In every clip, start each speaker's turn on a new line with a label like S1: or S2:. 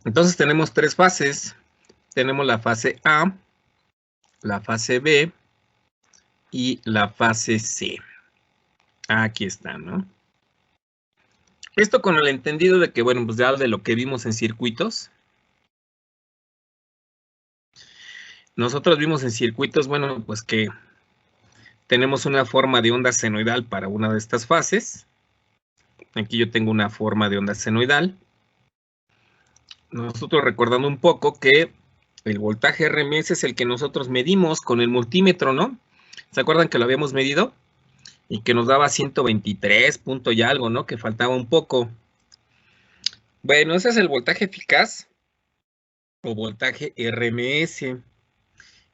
S1: Entonces tenemos tres fases. Tenemos la fase A, la fase B y la fase C. Aquí está, ¿no? Esto con el entendido de que, bueno, pues ya de lo que vimos en circuitos. Nosotros vimos en circuitos, bueno, pues que tenemos una forma de onda senoidal para una de estas fases. Aquí yo tengo una forma de onda senoidal. Nosotros recordando un poco que el voltaje RMS es el que nosotros medimos con el multímetro, ¿no? ¿Se acuerdan que lo habíamos medido? Y que nos daba 123 punto y algo, ¿no? Que faltaba un poco. Bueno, ese es el voltaje eficaz o voltaje RMS.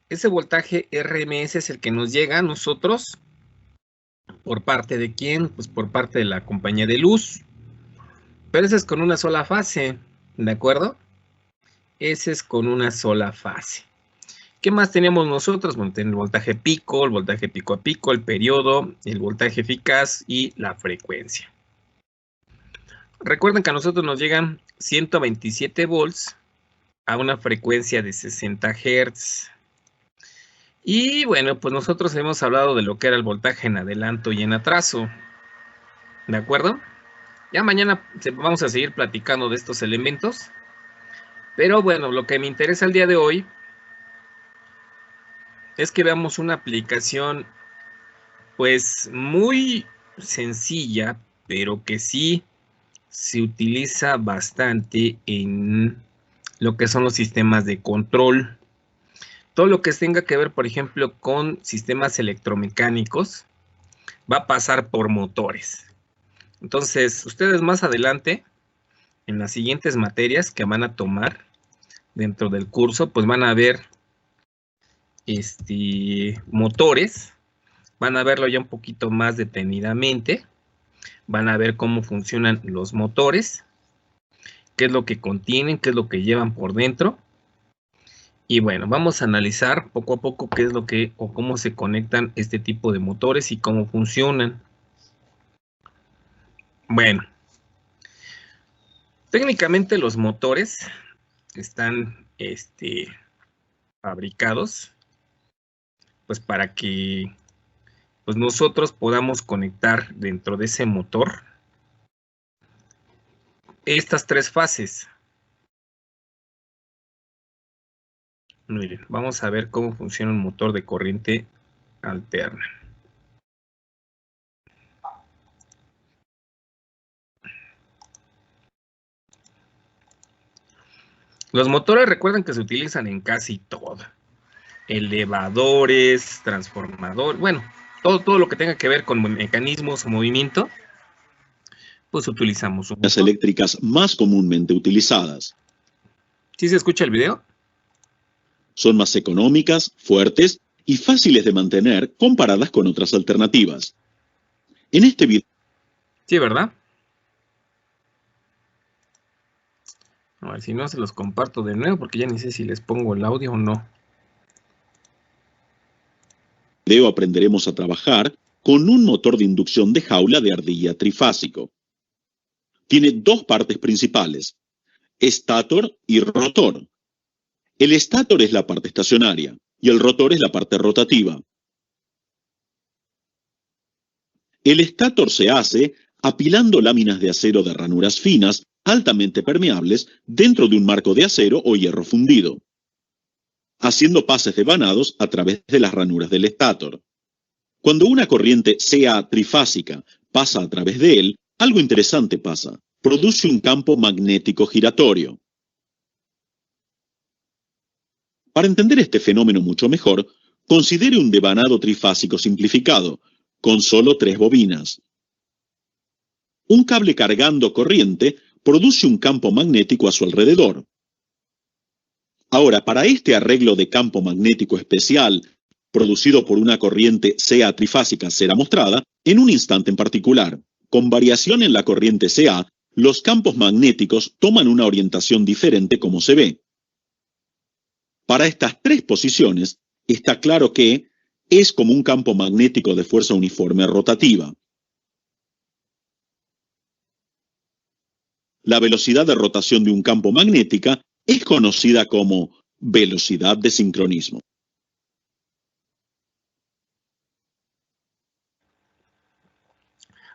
S1: Ese voltaje RMS es el que nos llega a nosotros ¿por parte de quién? Pues por parte de la compañía de luz. Pero ese es con una sola fase, ¿de acuerdo? Ese es con una sola fase. ¿Qué más tenemos nosotros? Bueno, tenemos el voltaje pico, el voltaje pico a pico, el periodo, el voltaje eficaz y la frecuencia. Recuerden que a nosotros nos llegan 127 volts a una frecuencia de 60 Hz. Y bueno, pues nosotros hemos hablado de lo que era el voltaje en adelanto y en atraso. ¿De acuerdo? Ya mañana vamos a seguir platicando de estos elementos. Pero bueno, lo que me interesa el día de hoy es que veamos una aplicación pues muy sencilla, pero que sí se utiliza bastante en lo que son los sistemas de control. Todo lo que tenga que ver, por ejemplo, con sistemas electromecánicos, va a pasar por motores. Entonces, ustedes más adelante, en las siguientes materias que van a tomar dentro del curso, pues van a ver motores, van a verlo ya un poquito más detenidamente, van a ver cómo funcionan los motores, qué es lo que contienen, qué es lo que llevan por dentro. Y bueno, vamos a analizar poco a poco qué es lo que o cómo se conectan este tipo de motores y cómo funcionan. Bueno, técnicamente los motores están fabricados pues para que pues nosotros podamos conectar dentro de ese motor estas tres fases. Miren, vamos a ver cómo funciona un motor de corriente alterna. Los motores recuerden que se utilizan en casi todo. Elevadores, transformadores, bueno, todo lo que tenga que ver con mecanismos o movimiento, pues utilizamos un
S2: Las
S1: motor.
S2: eléctricas más comúnmente utilizadas.
S1: ¿Sí se escucha el video?
S2: Son más económicas, fuertes y fáciles de mantener comparadas con otras alternativas. En este video
S1: Sí, ¿verdad? A ver, si no, se los comparto de nuevo porque ya ni sé si les pongo el audio o no.
S2: aprenderemos a trabajar con un motor de inducción de jaula de ardilla trifásico. Tiene dos partes principales, estator y rotor. El estator es la parte estacionaria y el rotor es la parte rotativa. El estator se hace apilando láminas de acero de ranuras finas, altamente permeables, dentro de un marco de acero o hierro fundido, haciendo pases de vanados a través de las ranuras del estator. Cuando una corriente sea trifásica pasa a través de él, algo interesante pasa. Produce un campo magnético giratorio. Para entender este fenómeno mucho mejor, considere un devanado trifásico simplificado, con solo 3 bobinas. Un cable cargando corriente produce un campo magnético a su alrededor. Ahora, para este arreglo de campo magnético especial, producido por una corriente CA trifásica será mostrada en un instante en particular. Con variación en la corriente CA, los campos magnéticos toman una orientación diferente como se ve. Para estas tres posiciones, está claro que es como un campo magnético de fuerza uniforme rotativa. La velocidad de rotación de un campo magnético es conocida como velocidad de sincronismo.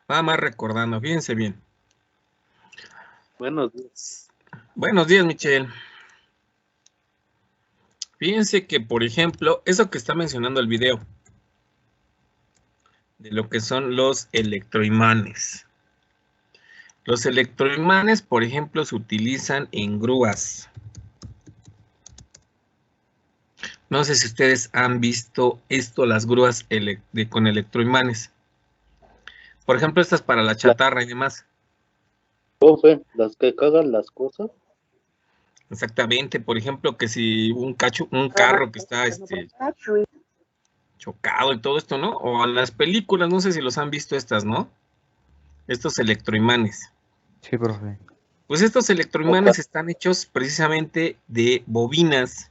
S1: Nada más recordando, fíjense bien.
S3: Buenos días.
S1: Buenos días, Michelle. Fíjense que, por ejemplo, eso que está mencionando el video, de lo que son los electroimanes. Los electroimanes, por ejemplo, se utilizan en grúas. No sé si ustedes han visto esto, las grúas con electroimanes. Por ejemplo, estas para la chatarra y demás.
S3: Profe, las que cagan las cosas.
S1: Exactamente, por ejemplo, que si un carro que está chocado y todo esto, ¿no? O a las películas, no sé si los han visto estas, ¿no? Estos electroimanes.
S4: Sí, profe.
S1: Pues estos electroimanes están hechos precisamente de bobinas,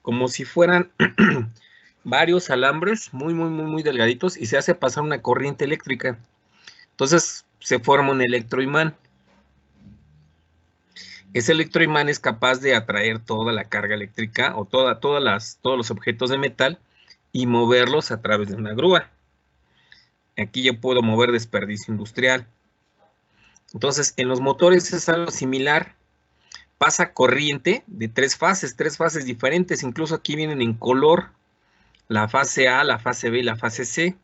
S1: como si fueran varios alambres muy delgaditos y se hace pasar una corriente eléctrica. Entonces se forma un electroimán. Ese electroimán es capaz de atraer toda la carga eléctrica o todos los objetos de metal y moverlos a través de una grúa. Aquí yo puedo mover desperdicio industrial. Entonces, en los motores es algo similar. Pasa corriente de tres fases diferentes. Incluso aquí vienen en color la fase A, la fase B y la fase C.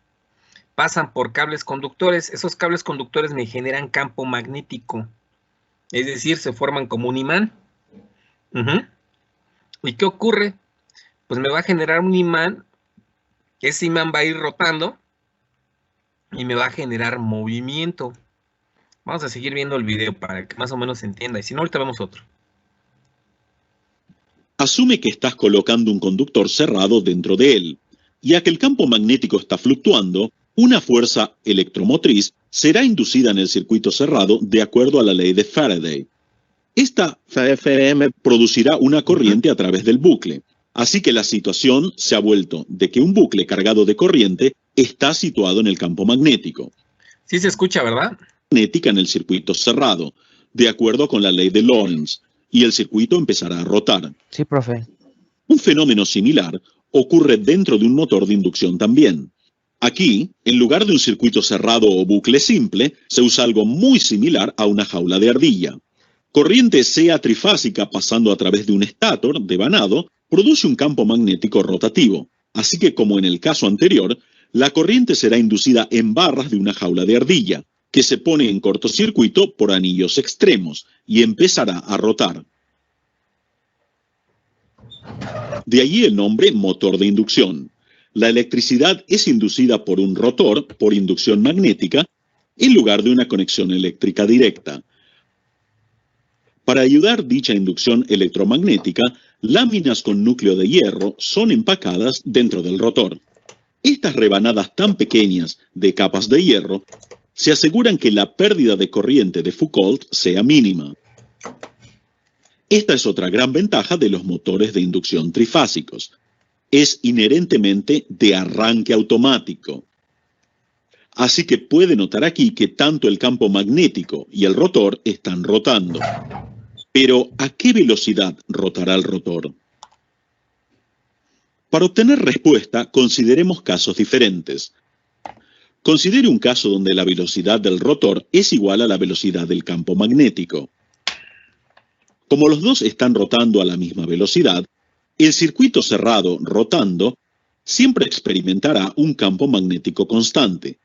S1: Pasan por cables conductores. Esos cables conductores me generan campo magnético. Es decir, se forman como un imán. ¿Y qué ocurre? Pues me va a generar un imán. Ese imán va a ir rotando y me va a generar movimiento. Vamos a seguir viendo el video para que más o menos se entienda. Y si no, ahorita vemos otro.
S2: Asume que estás colocando un conductor cerrado dentro de él. Ya que el campo magnético está fluctuando, una fuerza electromotriz será inducida en el circuito cerrado de acuerdo a la ley de Faraday. Esta FM producirá una corriente a través del bucle. Así que la situación se ha vuelto de que un bucle cargado de corriente está situado en el campo magnético.
S1: Sí se escucha, ¿verdad?
S2: Magnética en el circuito cerrado, de acuerdo con la ley de Lorentz, y el circuito empezará a rotar.
S4: Sí, profe.
S2: Un fenómeno similar ocurre dentro de un motor de inducción también. Aquí, en lugar de un circuito cerrado o bucle simple, se usa algo muy similar a una jaula de ardilla. Corriente sea trifásica pasando a través de un estátor devanado produce un campo magnético rotativo. Así que, como en el caso anterior, la corriente será inducida en barras de una jaula de ardilla, que se pone en cortocircuito por anillos extremos y empezará a rotar. De allí el nombre motor de inducción. La electricidad es inducida por un rotor por inducción magnética en lugar de una conexión eléctrica directa. Para ayudar dicha inducción electromagnética, láminas con núcleo de hierro son empacadas dentro del rotor. Estas rebanadas tan pequeñas de capas de hierro se aseguran que la pérdida de corriente de Foucault sea mínima. Esta es otra gran ventaja de los motores de inducción trifásicos. Es inherentemente de arranque automático. Así que puede notar aquí que tanto el campo magnético y el rotor están rotando. Pero, ¿a qué velocidad rotará el rotor? Para obtener respuesta, consideremos casos diferentes. Considere un caso donde la velocidad del rotor es igual a la velocidad del campo magnético. Como los dos están rotando a la misma velocidad, el circuito cerrado rotando siempre experimentará un campo magnético constante.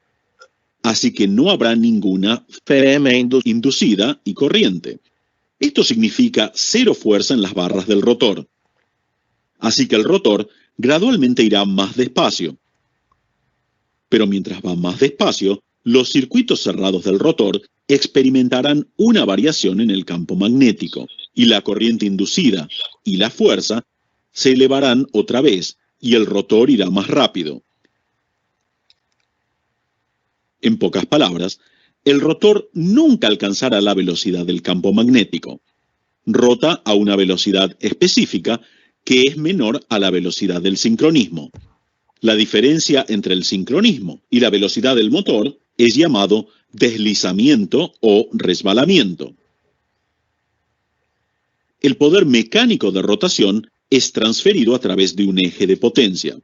S2: Así que no habrá ninguna FM inducida y corriente. Esto significa cero fuerza en las barras del rotor. Así que el rotor gradualmente irá más despacio. Pero mientras va más despacio, los circuitos cerrados del rotor experimentarán una variación en el campo magnético, y la corriente inducida y la fuerza se elevarán otra vez, y el rotor irá más rápido. En pocas palabras, el rotor nunca alcanzará la velocidad del campo magnético. Rota a una velocidad específica que es menor a la velocidad del sincronismo. La diferencia entre el sincronismo y la velocidad del motor es llamado deslizamiento o resbalamiento. El poder mecánico de rotación es transferido a través de un eje de potencia.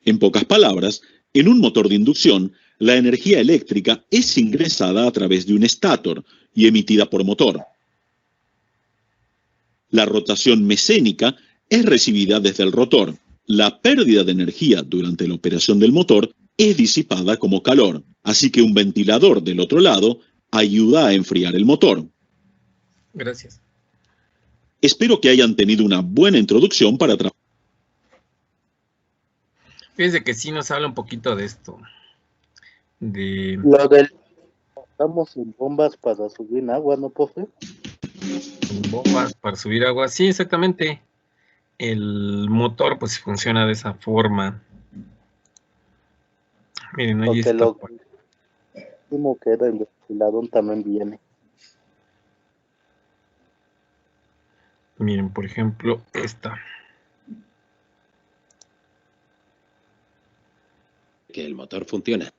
S2: En pocas palabras, en un motor de inducción, la energía eléctrica es ingresada a través de un estátor y emitida por motor. La rotación mecénica es recibida desde el rotor. La pérdida de energía durante la operación del motor es disipada como calor, así que un ventilador del otro lado ayuda a enfriar el motor.
S1: Gracias.
S2: Espero que hayan tenido una buena introducción para trabajar.
S1: Fíjense que sí nos habla un poquito de esto.
S3: Lo del... Estamos en bombas para subir agua, ¿no, profe?
S1: Bombas para subir agua. Sí, exactamente. El motor pues funciona de esa forma. Miren, ahí
S3: Porque
S1: está.
S3: lo último que era el ventilador también viene.
S1: Miren, por ejemplo, esta.
S4: Que el motor funciona.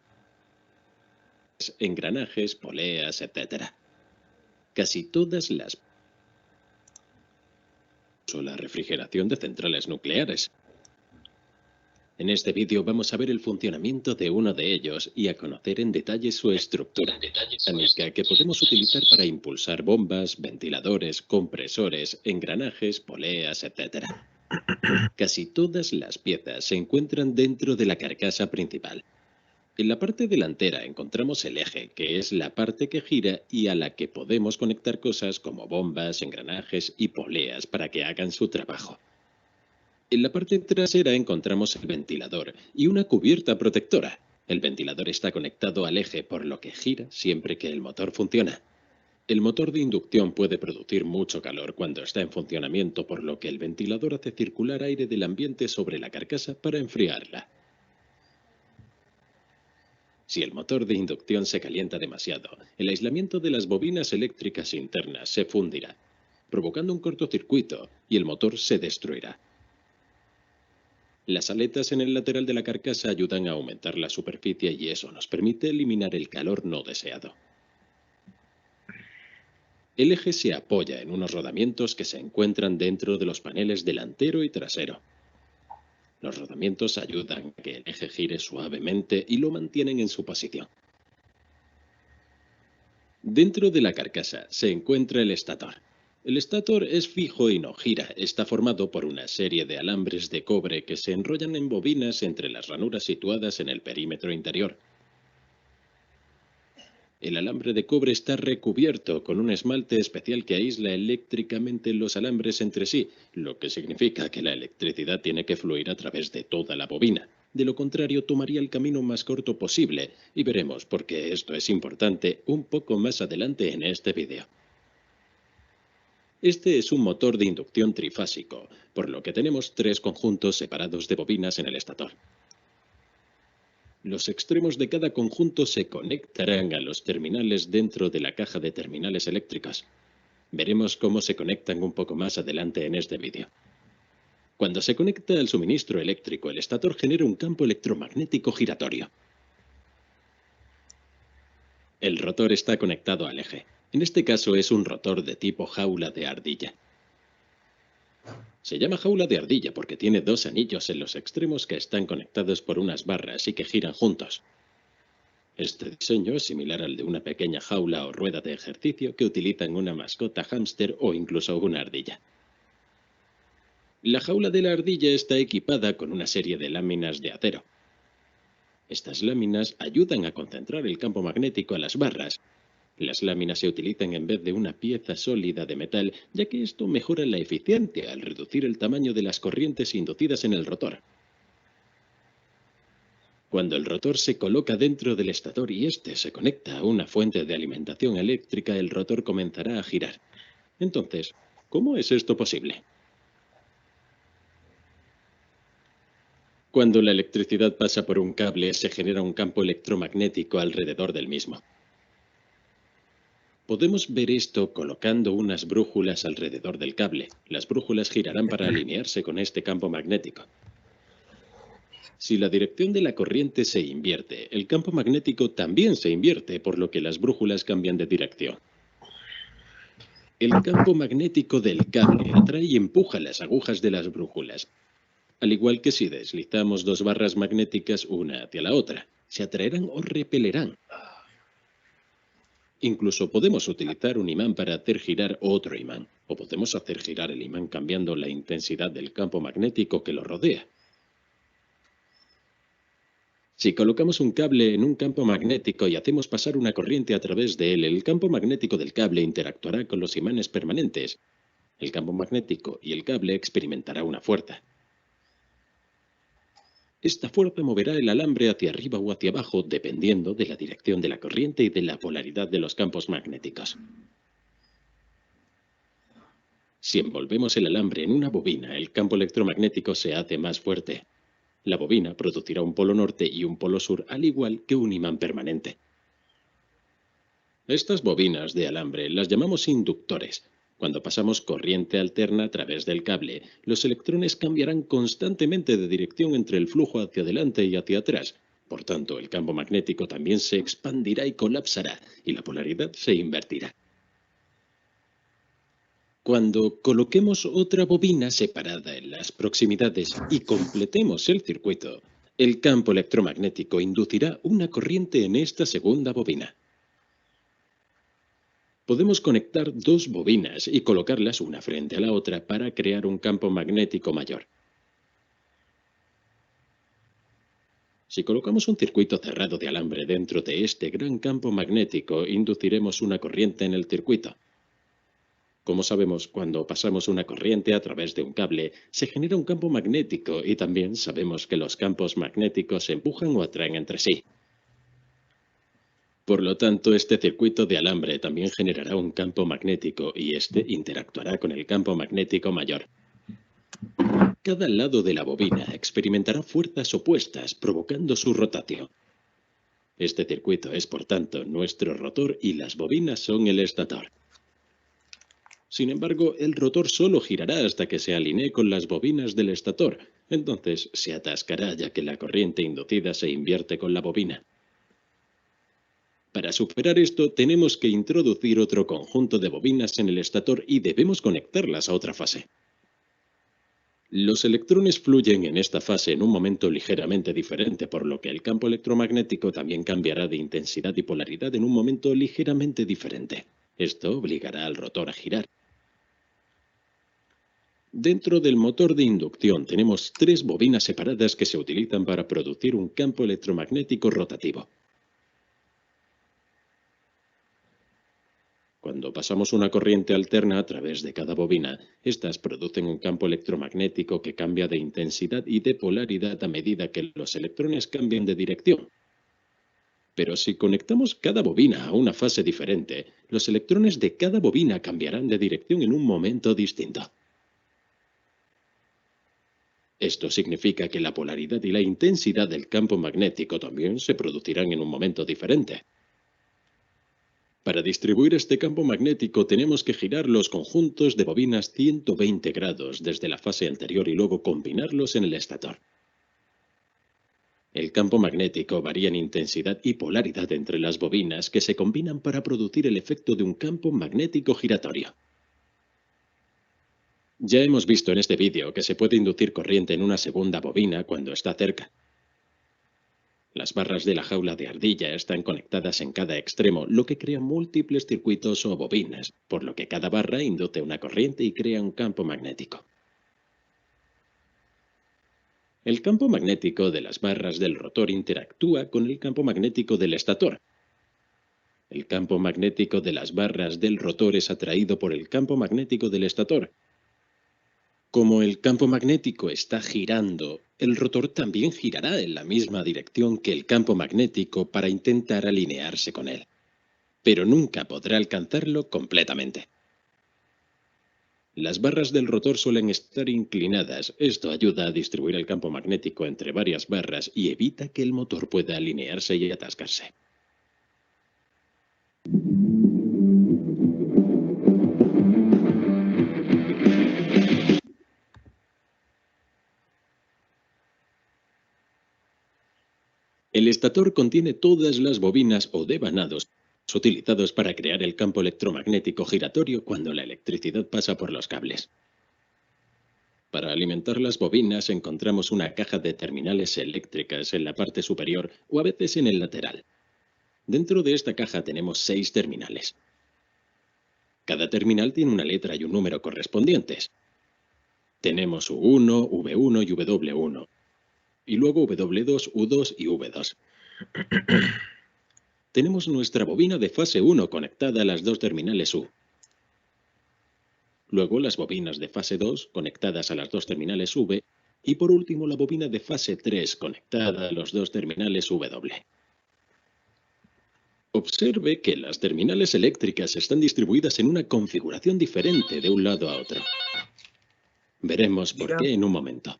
S4: Engranajes, poleas, etc. Casi todas las... o la refrigeración de centrales nucleares. En este vídeo vamos a ver el funcionamiento de uno de ellos y a conocer en detalle su estructura mecánica que podemos utilizar para impulsar bombas, ventiladores, compresores, engranajes, poleas, etc. Casi todas las piezas se encuentran dentro de la carcasa principal. En la parte delantera encontramos el eje, que es la parte que gira y a la que podemos conectar cosas como bombas, engranajes y poleas para que hagan su trabajo. En la parte trasera encontramos el ventilador y una cubierta protectora. El ventilador está conectado al eje, por lo que gira siempre que el motor funciona. El motor de inducción puede producir mucho calor cuando está en funcionamiento, por lo que el ventilador hace circular aire del ambiente sobre la carcasa para enfriarla. Si el motor de inducción se calienta demasiado, el aislamiento de las bobinas eléctricas internas se fundirá, provocando un cortocircuito y el motor se destruirá. Las aletas en el lateral de la carcasa ayudan a aumentar la superficie y eso nos permite eliminar el calor no deseado. El eje se apoya en unos rodamientos que se encuentran dentro de los paneles delantero y trasero. Los rodamientos ayudan a que el eje gire suavemente y lo mantienen en su posición. Dentro de la carcasa se encuentra el estator. El estator es fijo y no gira. Está formado por una serie de alambres de cobre que se enrollan en bobinas entre las ranuras situadas en el perímetro interior. El alambre de cobre está recubierto con un esmalte especial que aísla eléctricamente los alambres entre sí, lo que significa que la electricidad tiene que fluir a través de toda la bobina. De lo contrario, tomaría el camino más corto posible, y veremos por qué esto es importante un poco más adelante en este vídeo. Este es un motor de inducción trifásico, por lo que tenemos tres conjuntos separados de bobinas en el estator. Los extremos de cada conjunto se conectarán a los terminales dentro de la caja de terminales eléctricas. Veremos cómo se conectan un poco más adelante en este vídeo. Cuando se conecta al suministro eléctrico, el estator genera un campo electromagnético giratorio. El rotor está conectado al eje. En este caso es un rotor de tipo jaula de ardilla. Se llama jaula de ardilla porque tiene dos anillos en los extremos que están conectados por unas barras y que giran juntos. Este diseño es similar al de una pequeña jaula o rueda de ejercicio que utilizan una mascota hámster o incluso una ardilla. La jaula de la ardilla está equipada con una serie de láminas de acero. Estas láminas ayudan a concentrar el campo magnético a las barras. Las láminas se utilizan en vez de una pieza sólida de metal, ya que esto mejora la eficiencia al reducir el tamaño de las corrientes inducidas en el rotor. Cuando el rotor se coloca dentro del estator y éste se conecta a una fuente de alimentación eléctrica, el rotor comenzará a girar. Entonces, ¿cómo es esto posible? Cuando la electricidad pasa por un cable, se genera un campo electromagnético alrededor del mismo. Podemos ver esto colocando unas brújulas alrededor del cable. Las brújulas girarán para alinearse con este campo magnético. Si la dirección de la corriente se invierte, el campo magnético también se invierte, por lo que las brújulas cambian de dirección. El campo magnético del cable atrae y empuja las agujas de las brújulas. Al igual que si deslizamos dos barras magnéticas una hacia la otra, se atraerán o repelerán. Incluso podemos utilizar un imán para hacer girar otro imán, o podemos hacer girar el imán cambiando la intensidad del campo magnético que lo rodea. Si colocamos un cable en un campo magnético y hacemos pasar una corriente a través de él, el campo magnético del cable interactuará con los imanes permanentes. El campo magnético y el cable experimentará una fuerza. Esta fuerza moverá el alambre hacia arriba o hacia abajo, dependiendo de la dirección de la corriente y de la polaridad de los campos magnéticos. Si envolvemos el alambre en una bobina, el campo electromagnético se hace más fuerte. La bobina producirá un polo norte y un polo sur, al igual que un imán permanente. Estas bobinas de alambre las llamamos inductores. Cuando pasamos corriente alterna a través del cable, los electrones cambiarán constantemente de dirección entre el flujo hacia adelante y hacia atrás. Por tanto, el campo magnético también se expandirá y colapsará, y la polaridad se invertirá. Cuando coloquemos otra bobina separada en las proximidades y completemos el circuito, el campo electromagnético inducirá una corriente en esta segunda bobina. Podemos conectar dos bobinas y colocarlas una frente a la otra para crear un campo magnético mayor. Si colocamos un circuito cerrado de alambre dentro de este gran campo magnético, induciremos una corriente en el circuito. Como sabemos, cuando pasamos una corriente a través de un cable, se genera un campo magnético y también sabemos que los campos magnéticos se empujan o atraen entre sí. Por lo tanto, este circuito de alambre también generará un campo magnético y este interactuará con el campo magnético mayor. Cada lado de la bobina experimentará fuerzas opuestas, provocando su rotación. Este circuito es, por tanto, nuestro rotor y las bobinas son el estator. Sin embargo, el rotor solo girará hasta que se alinee con las bobinas del estator. Entonces se atascará ya que la corriente inducida se invierte con la bobina. Para superar esto, tenemos que introducir otro conjunto de bobinas en el estator y debemos conectarlas a otra fase. Los electrones fluyen en esta fase en un momento ligeramente diferente, por lo que el campo electromagnético también cambiará de intensidad y polaridad en un momento ligeramente diferente. Esto obligará al rotor a girar. Dentro del motor de inducción tenemos tres bobinas separadas que se utilizan para producir un campo electromagnético rotativo. Cuando pasamos una corriente alterna a través de cada bobina, estas producen un campo electromagnético que cambia de intensidad y de polaridad a medida que los electrones cambian de dirección. Pero si conectamos cada bobina a una fase diferente, los electrones de cada bobina cambiarán de dirección en un momento distinto. Esto significa que la polaridad y la intensidad del campo magnético también se producirán en un momento diferente. Para distribuir este campo magnético tenemos que girar los conjuntos de bobinas 120 grados desde la fase anterior y luego combinarlos en el estator. El campo magnético varía en intensidad y polaridad entre las bobinas que se combinan para producir el efecto de un campo magnético giratorio. Ya hemos visto en este vídeo que se puede inducir corriente en una segunda bobina cuando está cerca. Las barras de la jaula de ardilla están conectadas en cada extremo, lo que crea múltiples circuitos o bobinas, por lo que cada barra induce una corriente y crea un campo magnético. El campo magnético de las barras del rotor interactúa con el campo magnético del estator. El campo magnético de las barras del rotor es atraído por el campo magnético del estator. Como el campo magnético está girando, el rotor también girará en la misma dirección que el campo magnético para intentar alinearse con él, pero nunca podrá alcanzarlo completamente. Las barras del rotor suelen estar inclinadas. Esto ayuda a distribuir el campo magnético entre varias barras y evita que el motor pueda alinearse y atascarse. El estator contiene todas las bobinas o devanados utilizados para crear el campo electromagnético giratorio cuando la electricidad pasa por los cables. Para alimentar las bobinas encontramos una caja de terminales eléctricas en la parte superior o a veces en el lateral. Dentro de esta caja tenemos 6 terminales. Cada terminal tiene una letra y un número correspondientes. Tenemos U1, V1 y W1. Y luego W2, U2 y V2. Tenemos nuestra bobina de fase 1 conectada a las 2 terminales U. Luego las bobinas de fase 2 conectadas a las 2 terminales V. Y por último la bobina de fase 3 conectada a los 2 terminales W. Observe que las terminales eléctricas están distribuidas en una configuración diferente de un lado a otro. Veremos por qué en un momento.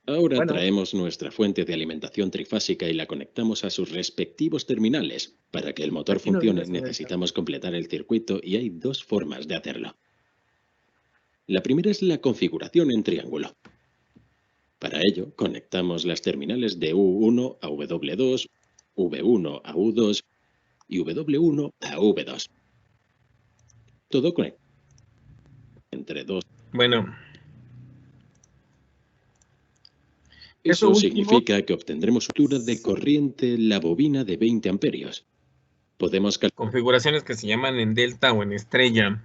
S4: Ahora traemos nuestra fuente de alimentación trifásica y la conectamos a sus respectivos terminales. Para que el motor funcione necesitamos completar el circuito y hay 2 formas de hacerlo. La primera es la configuración en triángulo. Para ello conectamos las terminales de U1 a W2, V1 a U2 y W1 a V2. Todo conectado entre 2.
S1: Bueno.
S4: Eso significa que obtendremos altura de corriente en la bobina de 20 amperios. Podemos
S1: configuraciones que se llaman en delta o en estrella.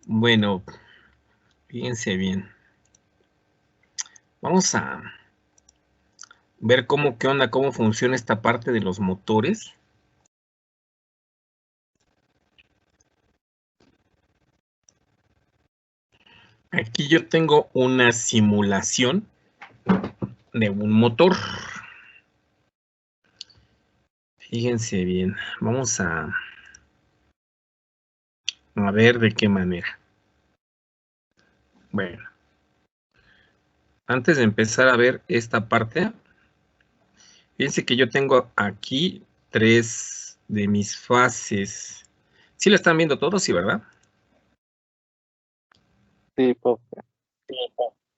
S1: Bueno, fíjense bien. Vamos a ver cómo funciona esta parte de los motores. Aquí yo tengo una simulación de un motor. Fíjense bien, vamos a ver de qué manera. Bueno, antes de empezar a ver esta parte, fíjense que yo tengo aquí 3 de mis fases. ¿Sí la están viendo todos? Sí, ¿verdad?
S3: Sí, profe.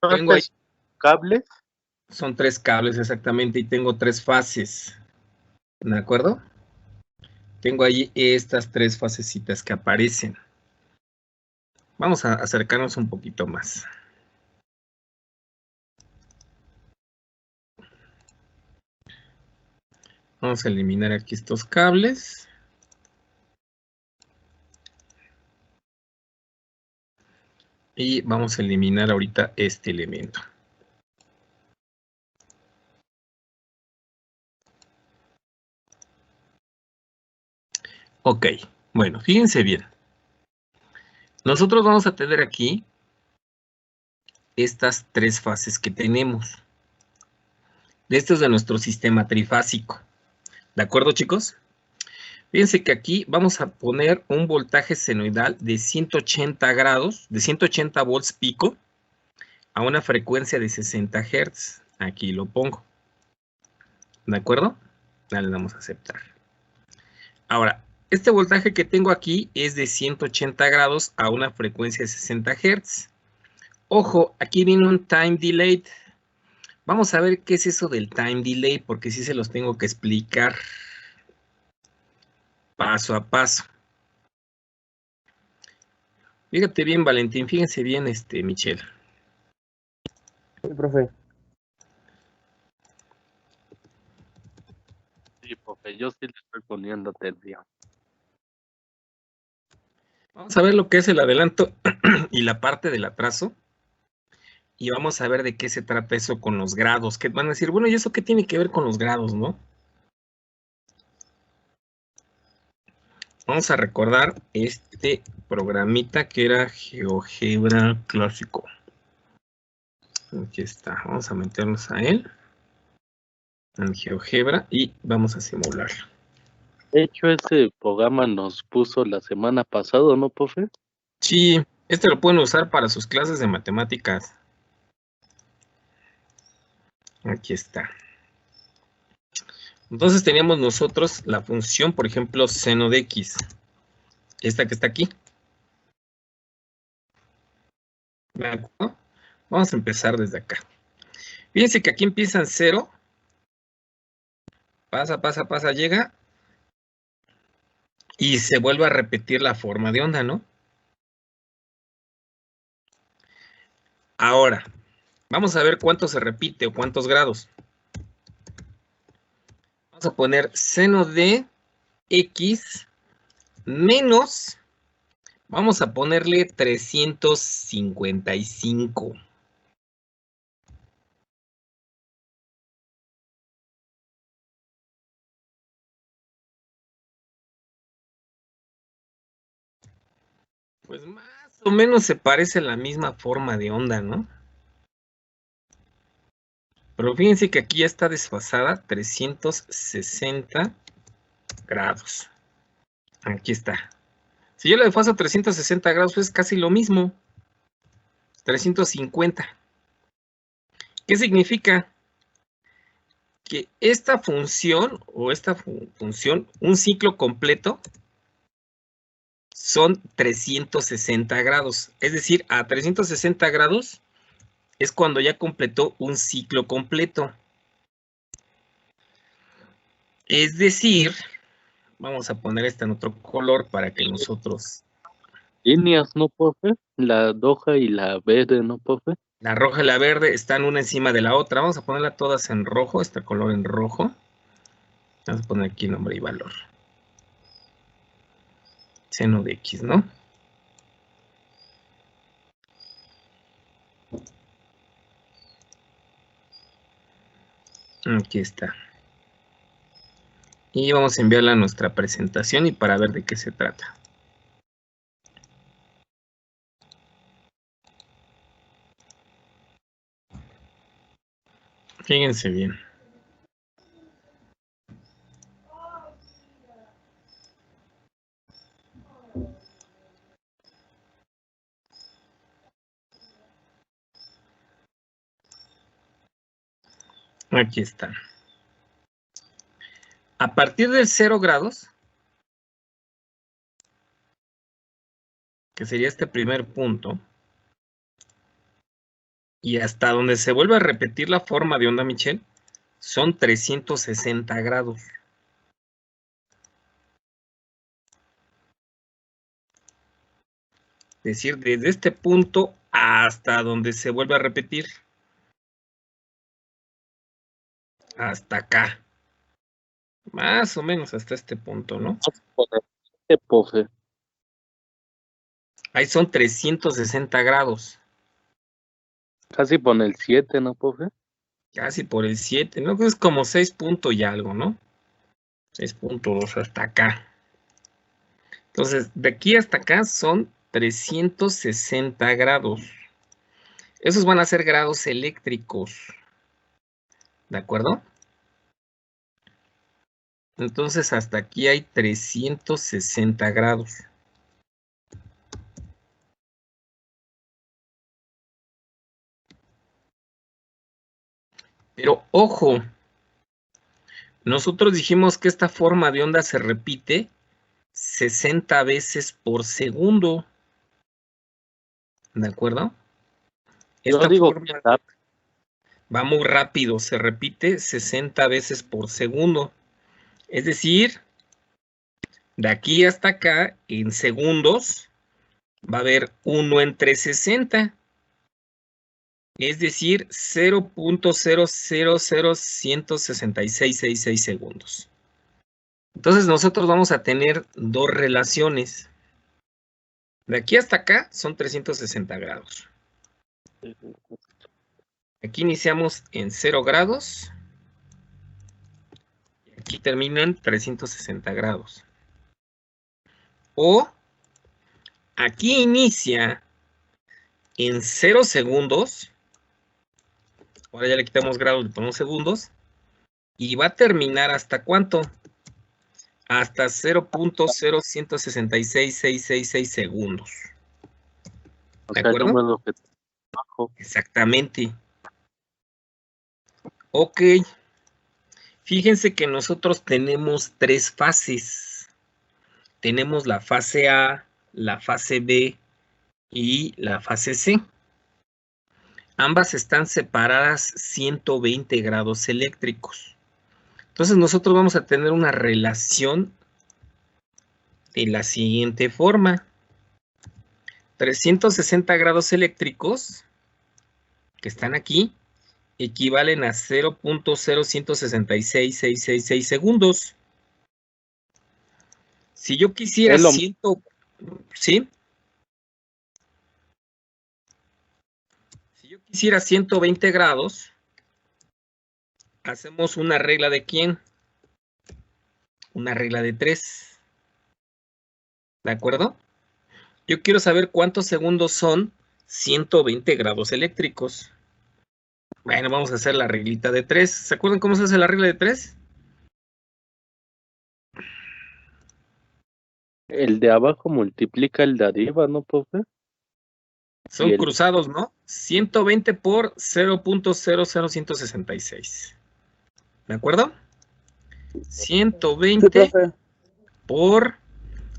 S1: Tengo ahí
S3: ¿Cables?
S1: Son 3 cables exactamente y tengo 3 fases. ¿De acuerdo? Tengo ahí estas 3 fasecitas que aparecen. Vamos a acercarnos un poquito más. Vamos a eliminar aquí estos cables. Y vamos a eliminar ahorita este elemento. Ok, bueno, fíjense bien. Nosotros vamos a tener aquí estas 3 fases que tenemos. Esto es de nuestro sistema trifásico. ¿De acuerdo, chicos? Fíjense que aquí vamos a poner un voltaje senoidal de 180 grados, de 180 volts pico, a una frecuencia de 60 Hz. Aquí lo pongo. ¿De acuerdo? Ya le damos a aceptar. Ahora, este voltaje que tengo aquí es de 180 grados a una frecuencia de 60 Hz. Ojo, aquí viene un time delay. Vamos a ver qué es eso del time delay, porque sí se los tengo que explicar paso a paso. Fíjate bien, Valentín, fíjense bien, Michelle.
S3: Sí, profe. Sí, profe, yo sí le estoy poniendo atención.
S1: Vamos a ver lo que es el adelanto y la parte del atraso. Y vamos a ver de qué se trata eso con los grados. Que van a decir, bueno, ¿y eso qué tiene que ver con los grados, no? Vamos a recordar este programita que era GeoGebra clásico. Aquí está. Vamos a meternos a él. En GeoGebra y vamos a simularlo.
S3: De hecho, ese programa nos puso la semana pasada, ¿no, profe?
S1: Sí, este lo pueden usar para sus clases de matemáticas. Aquí está. Entonces teníamos nosotros la función, por ejemplo, seno de x. Esta que está aquí. ¿De acuerdo? Vamos a empezar desde acá. Fíjense que aquí empieza en 0. Pasa, llega. Y se vuelve a repetir la forma de onda, ¿no? Ahora, vamos a ver cuánto se repite o cuántos grados. Vamos a poner seno de x menos, vamos a ponerle 355. Pues más o menos se parece a la misma forma de onda, ¿no? Pero fíjense que aquí ya está desfasada 360 grados. Aquí está. Si yo le desfaso a 360 grados, pues es casi lo mismo. 350. ¿Qué significa? Que esta función o esta función, un ciclo completo, son 360 grados. Es decir, a 360 grados es cuando ya completó un ciclo completo. Es decir, vamos a poner esta en otro color para que nosotros...
S3: Líneas, ¿no, profe? La roja y la verde, ¿no, profe?
S1: La roja y la verde están una encima de la otra. Vamos a ponerla todas en rojo, este color en rojo. Vamos a poner aquí nombre y valor. Seno de x, ¿no? Aquí está. Y vamos a enviarla a nuestra presentación y para ver de qué se trata. Fíjense bien. Aquí está. A partir del 0 grados, que sería este primer punto, y hasta donde se vuelve a repetir la forma de onda Michel, son 360 grados. Es decir, desde este punto hasta donde se vuelve a repetir. Hasta acá. Más o menos hasta este punto, ¿no?
S3: Profe.
S1: Ahí son 360 grados.
S3: Casi por el 7, ¿no, profe?
S1: Casi por el 7, ¿no? Es como 6 puntos y algo, ¿no? 6.2 hasta acá. Entonces, de aquí hasta acá son 360 grados. Esos van a ser grados eléctricos. ¿De acuerdo? Entonces, hasta aquí hay 360 grados. Pero, ojo, nosotros dijimos que esta forma de onda se repite 60 veces por segundo. ¿De acuerdo? Esta forma va muy rápido, se repite 60 veces por segundo. Es decir, de aquí hasta acá, en segundos, va a haber 1 entre 60. Es decir, 0.00016666 segundos. Entonces nosotros vamos a tener dos relaciones. De aquí hasta acá son 360 grados. Aquí iniciamos en 0 grados. Y aquí terminan 360 grados. O aquí inicia en 0 segundos. Ahora ya le quitamos grados, le ponemos segundos. Y va a terminar ¿hasta cuánto? Hasta 0.016666 segundos. ¿De acuerdo? Exactamente. Ok. Fíjense que nosotros tenemos tres fases. Tenemos la fase A, la fase B y la fase C. Ambas están separadas 120 grados eléctricos. Entonces nosotros vamos a tener una relación de la siguiente forma. 360 grados eléctricos que están aquí equivalen a 0.016666 segundos. Si yo quisiera 100, ¿sí? Si yo quisiera 120 grados, hacemos una regla de ¿quién? Una regla de 3. ¿De acuerdo? Yo quiero saber cuántos segundos son 120 grados eléctricos. Bueno, vamos a hacer la reglita de 3. ¿Se acuerdan cómo se hace la regla de 3?
S3: El de abajo multiplica el de arriba, ¿no, profe?
S1: Son cruzados, ¿no? 120 por 0.00166. ¿De acuerdo? 120
S5: sí,
S1: por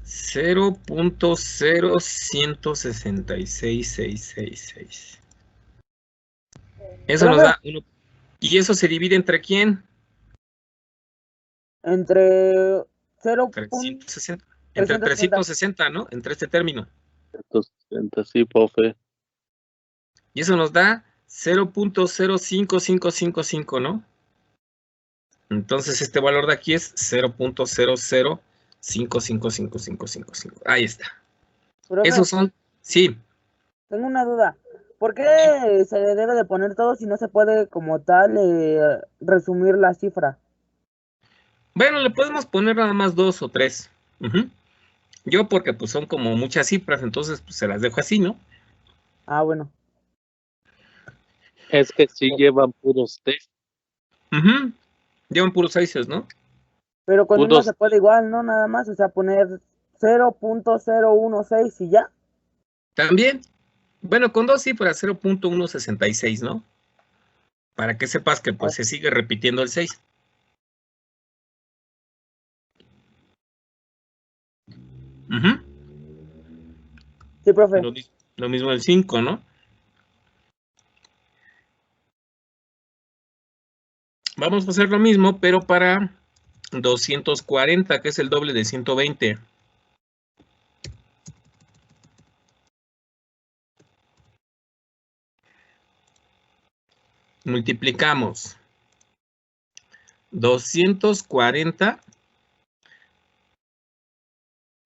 S1: 0.0166666. Eso nos da 1. ¿Y eso se divide entre quién?
S5: Entre
S1: 360. Entre 360, ¿no? Entre este término.
S3: 360, sí, profe.
S1: Y eso nos da 0.05555, ¿no? Entonces este valor de aquí es 0.00555555. Ahí está.
S5: Profe,
S1: Esos son, sí.
S5: tengo una duda. ¿Por qué se le debe de poner todo si no se puede como tal resumir la cifra?
S1: Bueno, le podemos poner nada más 2 o 3. Yo porque pues son como muchas cifras, entonces pues se las dejo así, ¿no?
S5: Ah, bueno.
S3: Es que sí llevan puros test.
S1: Llevan puros 6, ¿no?
S5: Pero con uno
S3: Puros.
S5: se puede igual, ¿no? Nada más, o sea, poner 0.016 y ya.
S1: También. Bueno, con 2 cifras, 0.166, ¿no? Para que sepas que pues se sigue repitiendo el 6.
S5: Sí, profe.
S1: Lo mismo el 5, ¿no? Vamos a hacer lo mismo, pero para 240, que es el doble de 120. Multiplicamos 240.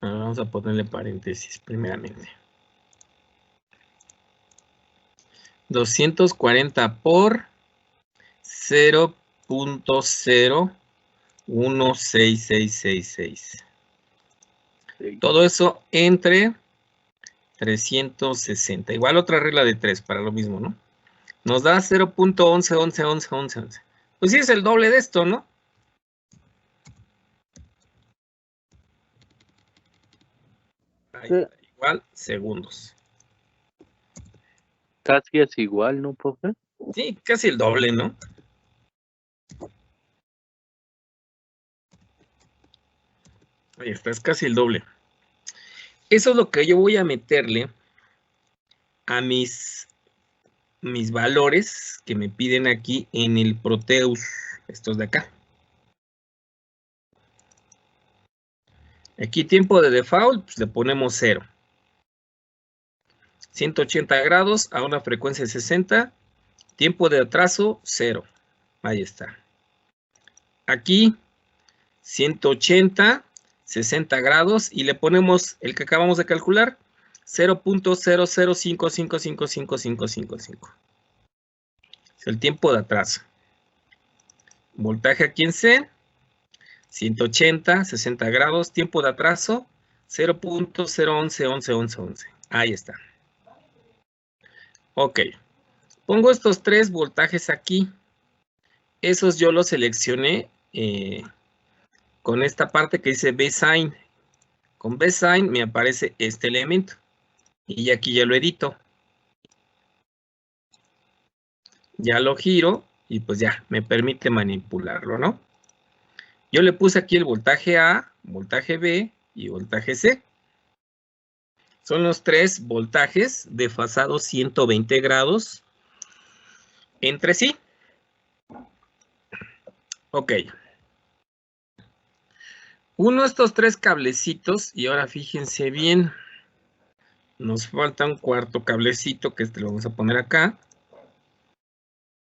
S1: Vamos a ponerle paréntesis primeramente. 240 por 0.01666. Todo eso entre 360. Igual otra regla de 3 para lo mismo, ¿no? Nos da 0.11111111. Pues sí es el doble de esto, ¿no? Ahí está, igual segundos.
S3: Casi es igual, ¿no, profe?
S1: Sí, casi el doble, ¿no? Ahí está, es casi el doble. Eso es lo que yo voy a meterle a mis valores que me piden aquí en el Proteus, estos de acá. Aquí tiempo de default, pues le ponemos 0. 180 grados a una frecuencia de 60. Tiempo de atraso, 0. Ahí está. Aquí, 180, 60 grados y le ponemos el que acabamos de calcular, 0.00555555. Es el tiempo de atraso. Voltaje aquí en C, 180, 60 grados, tiempo de atraso, 0.0111111. Ahí está. Ok. Pongo estos 3 voltajes aquí. Esos yo los seleccioné con esta parte que dice B-Sign. Con B-Sign me aparece este elemento. Y aquí ya lo edito. Ya lo giro y pues ya me permite manipularlo, ¿no? Yo le puse aquí el voltaje A, voltaje B y voltaje C. Son los 3 voltajes desfasados 120 grados entre sí. Ok. Uno de estos 3 cablecitos, y ahora fíjense bien, nos falta un cuarto cablecito, que lo vamos a poner acá.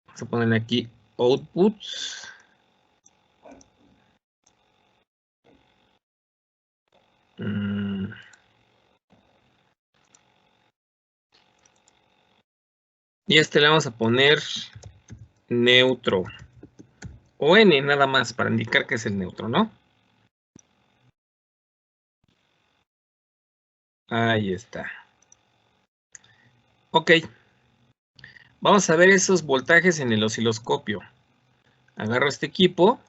S1: Vamos a poner aquí outputs. Y le vamos a poner neutro. O N nada más, para indicar que es el neutro, ¿no? Ahí está. Ok. Vamos a ver esos voltajes en el osciloscopio. Agarro este equipo.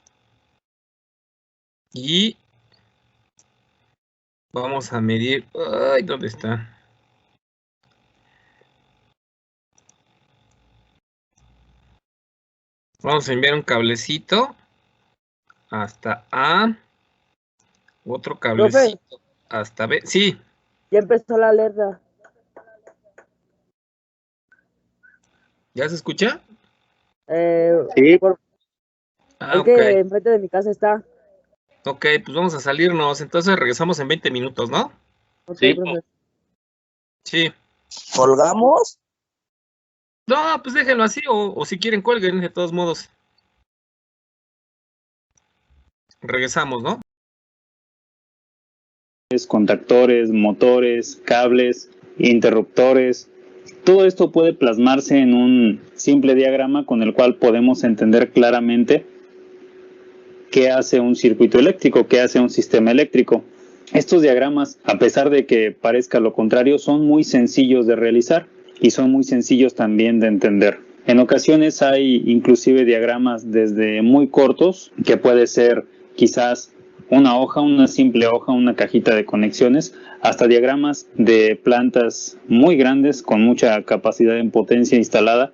S1: Y vamos a medir. Ay, ¿dónde está? Vamos a enviar un cablecito hasta A. Otro cablecito hasta B. Sí.
S5: Ya empezó la alerta.
S1: ¿Ya se escucha?
S3: Sí.
S5: Es
S1: Ok.
S5: que enfrente de mi casa está.
S1: Ok, pues vamos a salirnos. Entonces regresamos en 20 minutos, ¿no?
S5: Ok,
S3: Sí.
S5: profe.
S1: Sí.
S6: ¿Colgamos?
S1: No, pues déjenlo así, o si quieren cuelguen, de todos modos. Regresamos, ¿no?
S7: Contactores, motores, cables, interruptores. Todo esto puede plasmarse en un simple diagrama con el cual podemos entender claramente qué hace un circuito eléctrico, qué hace un sistema eléctrico. Estos diagramas, a pesar de que parezca lo contrario, son muy sencillos de realizar y son muy sencillos también de entender. En ocasiones hay inclusive diagramas desde muy cortos, que puede ser quizás una hoja, una simple hoja, una cajita de conexiones, hasta diagramas de plantas muy grandes con mucha capacidad en potencia instalada,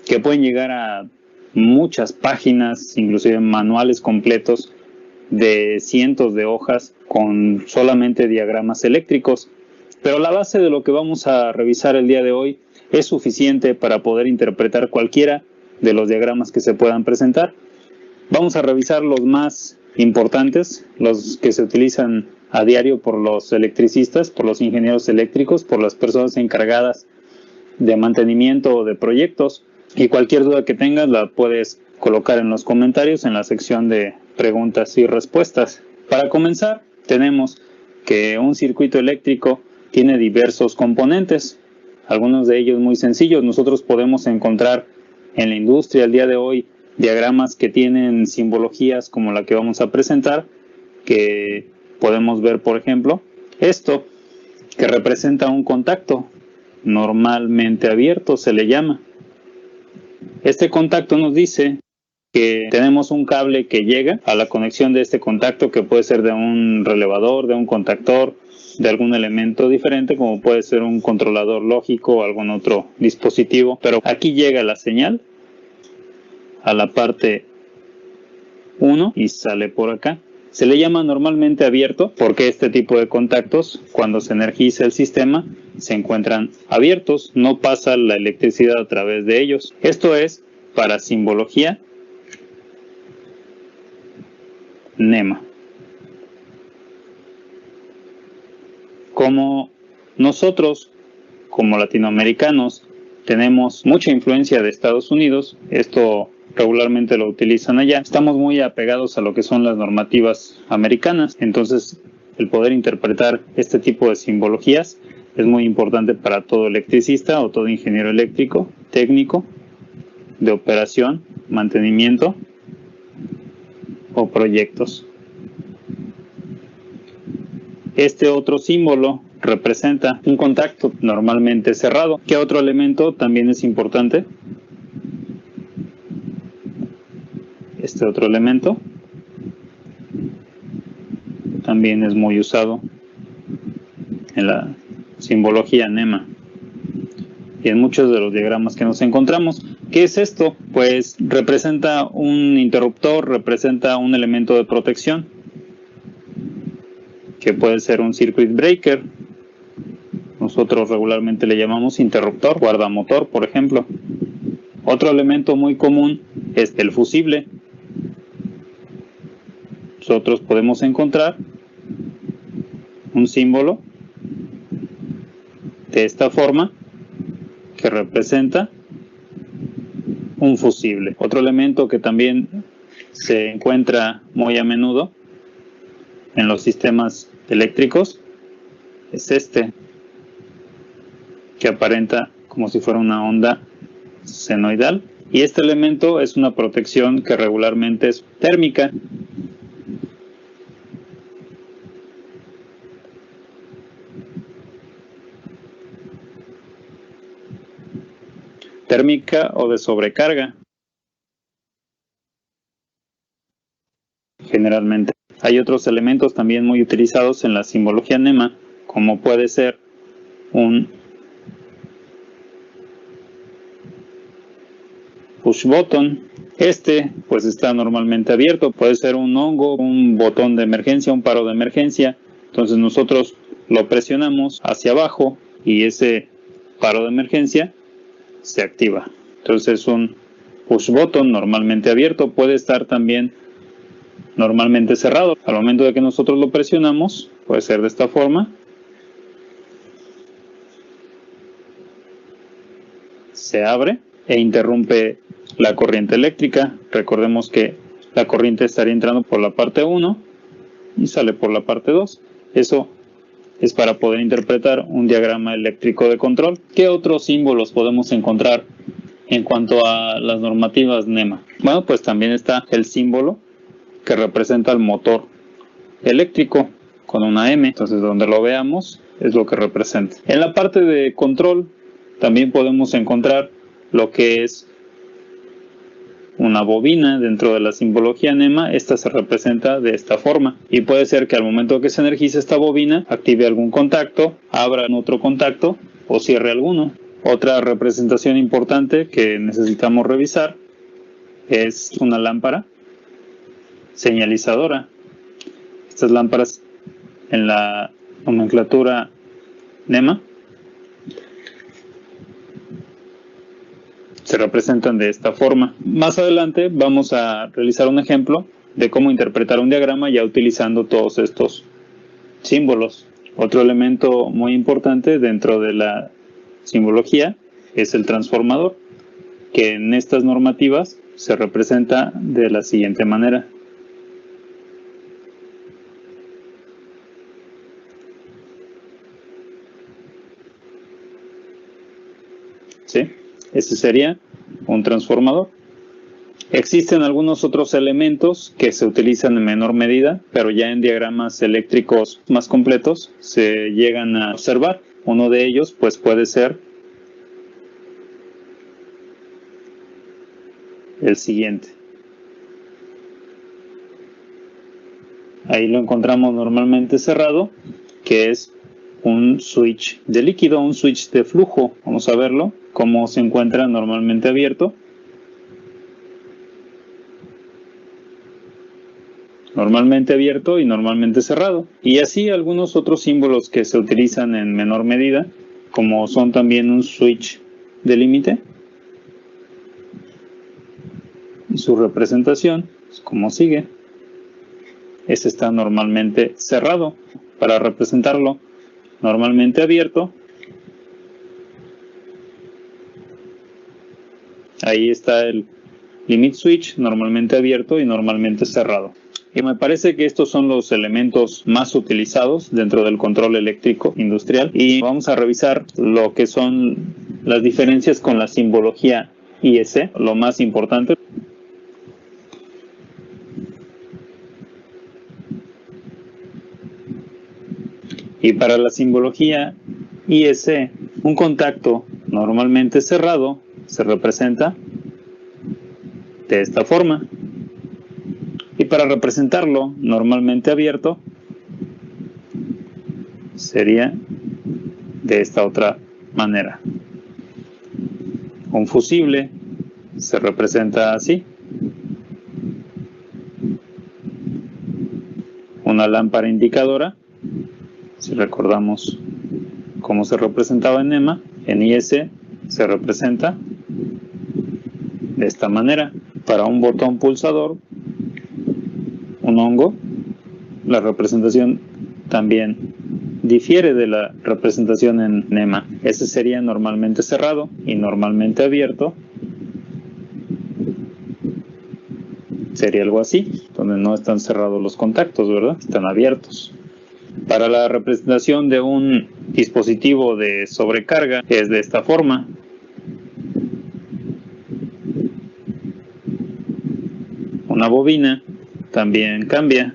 S7: que pueden llegar a muchas páginas, inclusive manuales completos de cientos de hojas con solamente diagramas eléctricos. Pero la base de lo que vamos a revisar el día de hoy es suficiente para poder interpretar cualquiera de los diagramas que se puedan presentar. Vamos a revisar los más importantes, los que se utilizan a diario por los electricistas, por los ingenieros eléctricos, por las personas encargadas de mantenimiento o de proyectos. Y cualquier duda que tengas la puedes colocar en los comentarios en la sección de preguntas y respuestas. Para comenzar, tenemos que un circuito eléctrico tiene diversos componentes, algunos de ellos muy sencillos. Nosotros podemos encontrar en la industria al día de hoy diagramas que tienen simbologías como la que vamos a presentar, que podemos ver, por ejemplo, esto, que representa un contacto normalmente abierto, se le llama. Este contacto nos dice que tenemos un cable que llega a la conexión de este contacto, que puede ser de un relevador, de un contactor, de algún elemento diferente, como puede ser un controlador lógico o algún otro dispositivo. Pero aquí llega la señal a la parte 1 y sale por acá. Se le llama normalmente abierto porque este tipo de contactos, cuando se energiza el sistema, se encuentran abiertos, no pasa la electricidad a través de ellos. Esto es para simbología NEMA. Como nosotros, como latinoamericanos, tenemos mucha influencia de Estados Unidos, esto regularmente lo utilizan allá, estamos muy apegados a lo que son las normativas americanas, entonces el poder interpretar este tipo de simbologías es muy importante para todo electricista o todo ingeniero eléctrico, técnico, de operación, mantenimiento o proyectos. Este otro símbolo representa un contacto normalmente cerrado. ¿Qué otro elemento también es importante? Este otro elemento también es muy usado en la simbología NEMA y en muchos de los diagramas que nos encontramos. ¿Qué es esto? Pues representa un interruptor, representa un elemento de protección, que puede ser un circuit breaker. Nosotros regularmente le llamamos interruptor, guardamotor, por ejemplo. Otro elemento muy común es el fusible. nosotros podemos encontrar un símbolo de esta forma que representa un fusible. Otro elemento que también se encuentra muy a menudo en los sistemas eléctricos es este, que aparenta como si fuera una onda senoidal, y este elemento es una protección que regularmente es térmica. Térmica o de sobrecarga. Generalmente hay otros elementos también muy utilizados en la simbología NEMA, como puede ser un push button. Este pues está normalmente abierto, puede ser un hongo, un botón de emergencia, un paro de emergencia. Entonces nosotros lo presionamos hacia abajo y ese paro de emergencia se activa. Entonces un push button normalmente abierto, puede estar también normalmente cerrado. Al momento de que nosotros lo presionamos, puede ser de esta forma. Se abre e interrumpe la corriente eléctrica. Recordemos que la corriente estaría entrando por la parte 1 y sale por la parte 2. Eso es para poder interpretar un diagrama eléctrico de control. ¿Qué otros símbolos podemos encontrar en cuanto a las normativas NEMA? Bueno, pues también está el símbolo que representa el motor eléctrico con una M. Entonces, donde lo veamos es lo que representa. En la parte de control también podemos encontrar lo que es una bobina dentro de la simbología NEMA. Esta se representa de esta forma y puede ser que al momento que se energice esta bobina active algún contacto, abra otro contacto o cierre alguno. Otra representación importante que necesitamos revisar es una lámpara señalizadora. Estas lámparas en la nomenclatura NEMA se representan de esta forma. Más adelante vamos a realizar un ejemplo de cómo interpretar un diagrama ya utilizando todos estos símbolos. Otro elemento muy importante dentro de la simbología es el transformador, que en estas normativas se representa de la siguiente manera. ¿Sí? Ese sería un transformador. Existen algunos otros elementos que se utilizan en menor medida, pero ya en diagramas eléctricos más completos se llegan a observar. Uno de ellos pues puede ser el siguiente. Ahí lo encontramos normalmente cerrado, que es un switch de líquido, un switch de flujo. Vamos a verlo, cómo se encuentra normalmente abierto, normalmente abierto y normalmente cerrado. Y así algunos otros símbolos que se utilizan en menor medida, como son también un switch de límite. Y su representación es como sigue. Este está normalmente cerrado. Para representarlo, normalmente abierto. Ahí está el limit switch, normalmente abierto y normalmente cerrado. Y me parece que estos son los elementos más utilizados dentro del control eléctrico industrial. Y vamos a revisar lo que son las diferencias con la simbología IEC, lo más importante. Y para la simbología IEC, un contacto normalmente cerrado se representa de esta forma. Y para representarlo normalmente abierto sería de esta otra manera. Un fusible se representa así. Una lámpara indicadora, si recordamos cómo se representaba en NEMA, en IEC se representa de esta manera. Para un botón pulsador, un hongo, la representación también difiere de la representación en NEMA. Ese sería normalmente cerrado y normalmente abierto. Sería algo así, donde no están cerrados los contactos, ¿verdad? Están abiertos. Para la representación de un dispositivo de sobrecarga es de esta forma. Una bobina también cambia.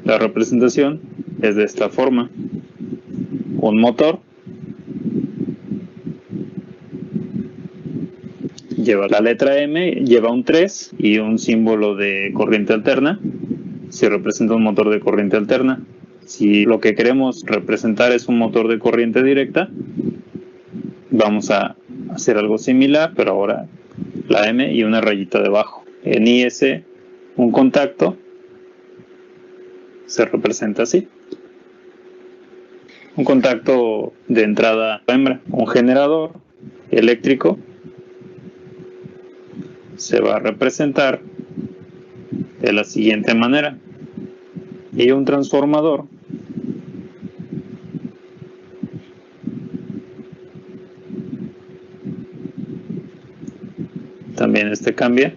S7: La representación es de esta forma. Un motor lleva la letra M, lleva un 3 y un símbolo de corriente alterna. Si representa un motor de corriente alterna. Si lo que queremos representar es un motor de corriente directa, vamos a hacer algo similar, pero ahora la M y una rayita debajo. En IS, un contacto se representa así. Un contacto de entrada hembra. Un generador eléctrico se va a representar de la siguiente manera. Y un transformador también cambia.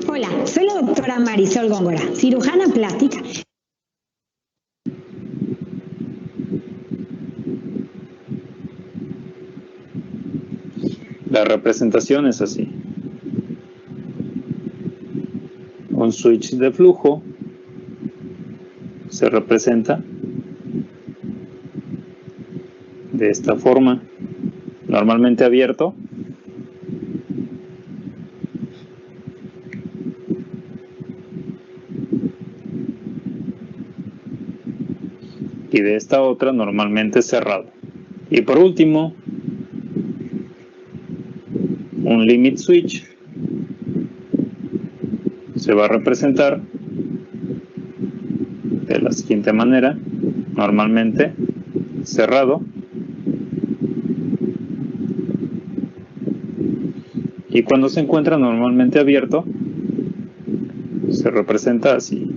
S8: Hola, soy la doctora Marisol Góngora, cirujana plástica.
S7: La representación es así. Un switch de flujo se representa de esta forma, normalmente abierto. Y de esta otra normalmente cerrado. Y por último, un limit switch se va a representar de la siguiente manera, normalmente cerrado. Y cuando se encuentra normalmente abierto, se representa así.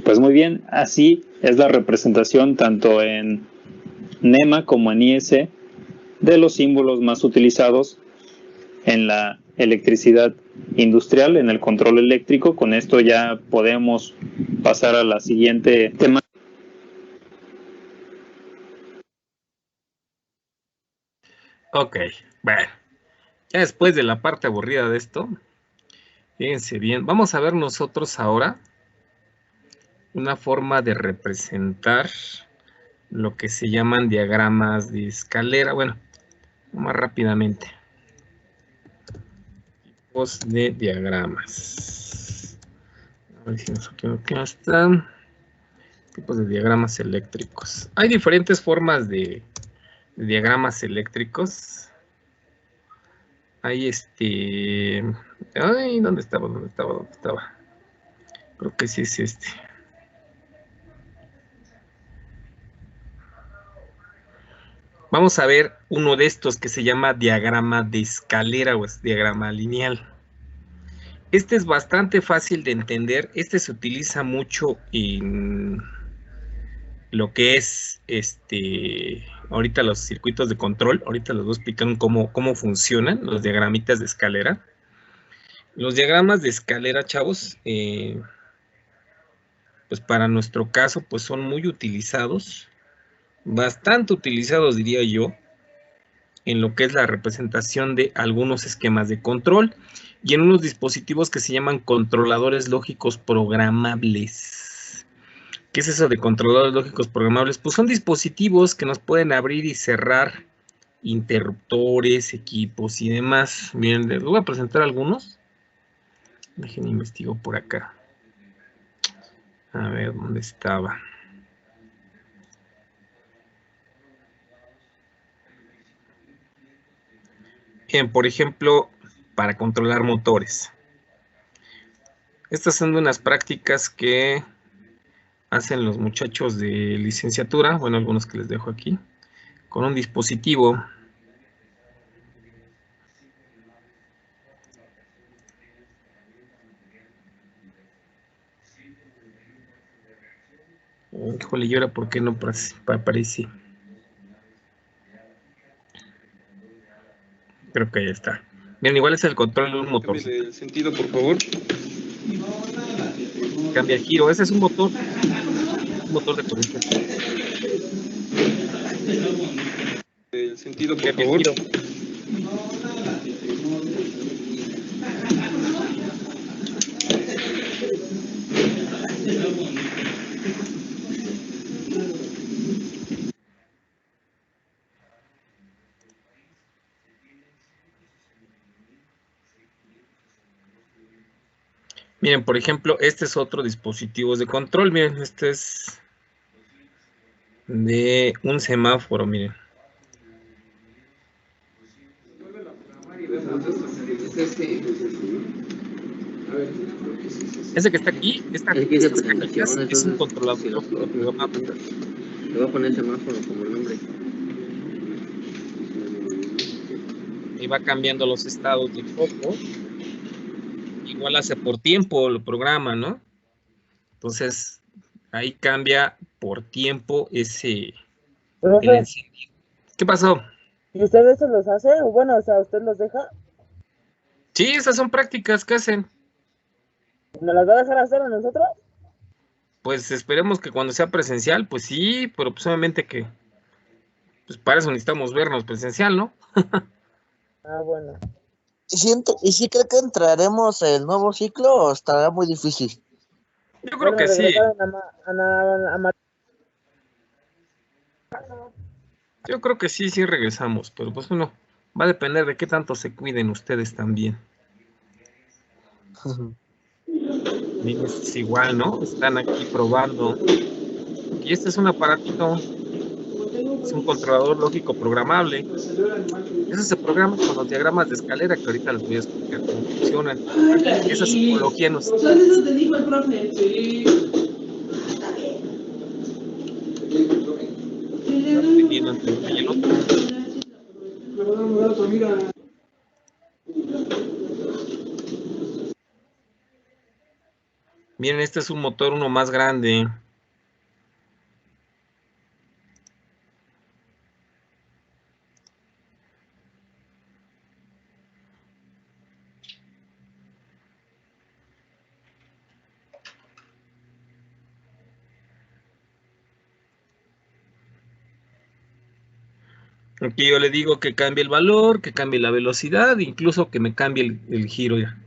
S7: Pues muy bien, así es la representación tanto en NEMA como en IS de los símbolos más utilizados en la electricidad industrial, en el control eléctrico. Con esto ya podemos pasar a la siguiente tema.
S1: Ok, bueno, ya después de la parte aburrida de esto, fíjense bien, vamos a ver nosotros ahora una forma de representar lo que se llaman diagramas de escalera. Bueno, más rápidamente. Tipos de diagramas. A ver si nos aquí están. Tipos de diagramas eléctricos. Hay diferentes formas de diagramas eléctricos. Hay ay, ¿dónde estaba? Creo que sí es este. Vamos a ver uno de estos que se llama diagrama de escalera o es diagrama lineal. Este es bastante fácil de entender. Este se utiliza mucho en lo que es ahorita los circuitos de control. Ahorita les voy a explicar cómo funcionan los diagramitas de escalera. Los diagramas de escalera, chavos, pues para nuestro caso, pues son muy utilizados, bastante utilizados, diría yo, en lo que es la representación de algunos esquemas de control y en unos dispositivos que se llaman controladores lógicos programables. ¿Qué es eso de controladores lógicos programables? Pues son dispositivos que nos pueden abrir y cerrar interruptores, equipos y demás. Miren, les voy a presentar algunos. Déjenme investigo por acá. A ver, ¿dónde estaba? Bien, por ejemplo, para controlar motores. Estas son unas prácticas que hacen los muchachos de licenciatura, bueno, algunos que les dejo aquí, con un dispositivo Híjole, ¿y ahora por qué no aparece? Creo que ya está. Bien, igual es el control de un motor.
S9: Cambie el sentido, por favor.
S1: Cambia el giro. Ese es un motor. Un motor de corriente.
S9: El sentido, por
S1: Cambia
S9: favor.
S1: el giro. Miren, por ejemplo, este es otro dispositivo de control. Miren, este es de un semáforo, miren. Ese que está aquí, estas cajitas, es un controlador lógico programable.
S10: Le voy a poner semáforo como el nombre.
S1: Y va cambiando los estados del foco. Igual hace por tiempo el programa, ¿no? Entonces, ahí cambia por tiempo ese el encendido. ¿Qué pasó?
S5: ¿Y usted eso los hace? O bueno, o sea, ¿usted los deja?
S1: Sí, esas son prácticas que hacen.
S5: ¿Nos las va a dejar hacer a nosotros?
S1: Pues esperemos que cuando sea presencial, pues sí, pero pues obviamente que pues para eso necesitamos vernos presencial, ¿no?
S5: Ah, bueno.
S6: ¿Y si cree que entraremos en el nuevo ciclo o estará muy difícil?
S1: Yo creo que sí. Yo creo que sí regresamos, pero pues bueno, va a depender de qué tanto se cuiden ustedes también. Es igual, ¿no? Están aquí probando. Y este es un aparatito, es un controlador lógico programable. Eso se programa con los diagramas de escalera, que ahorita les voy a explicar cómo funcionan. Esa psicología nos...
S11: Eso te dijo el profe. Sí.
S1: Entre uno y el otro. Miren, este es un motor uno más grande. Aquí yo le digo que cambie el valor, que cambie la velocidad, incluso que me cambie el giro ya.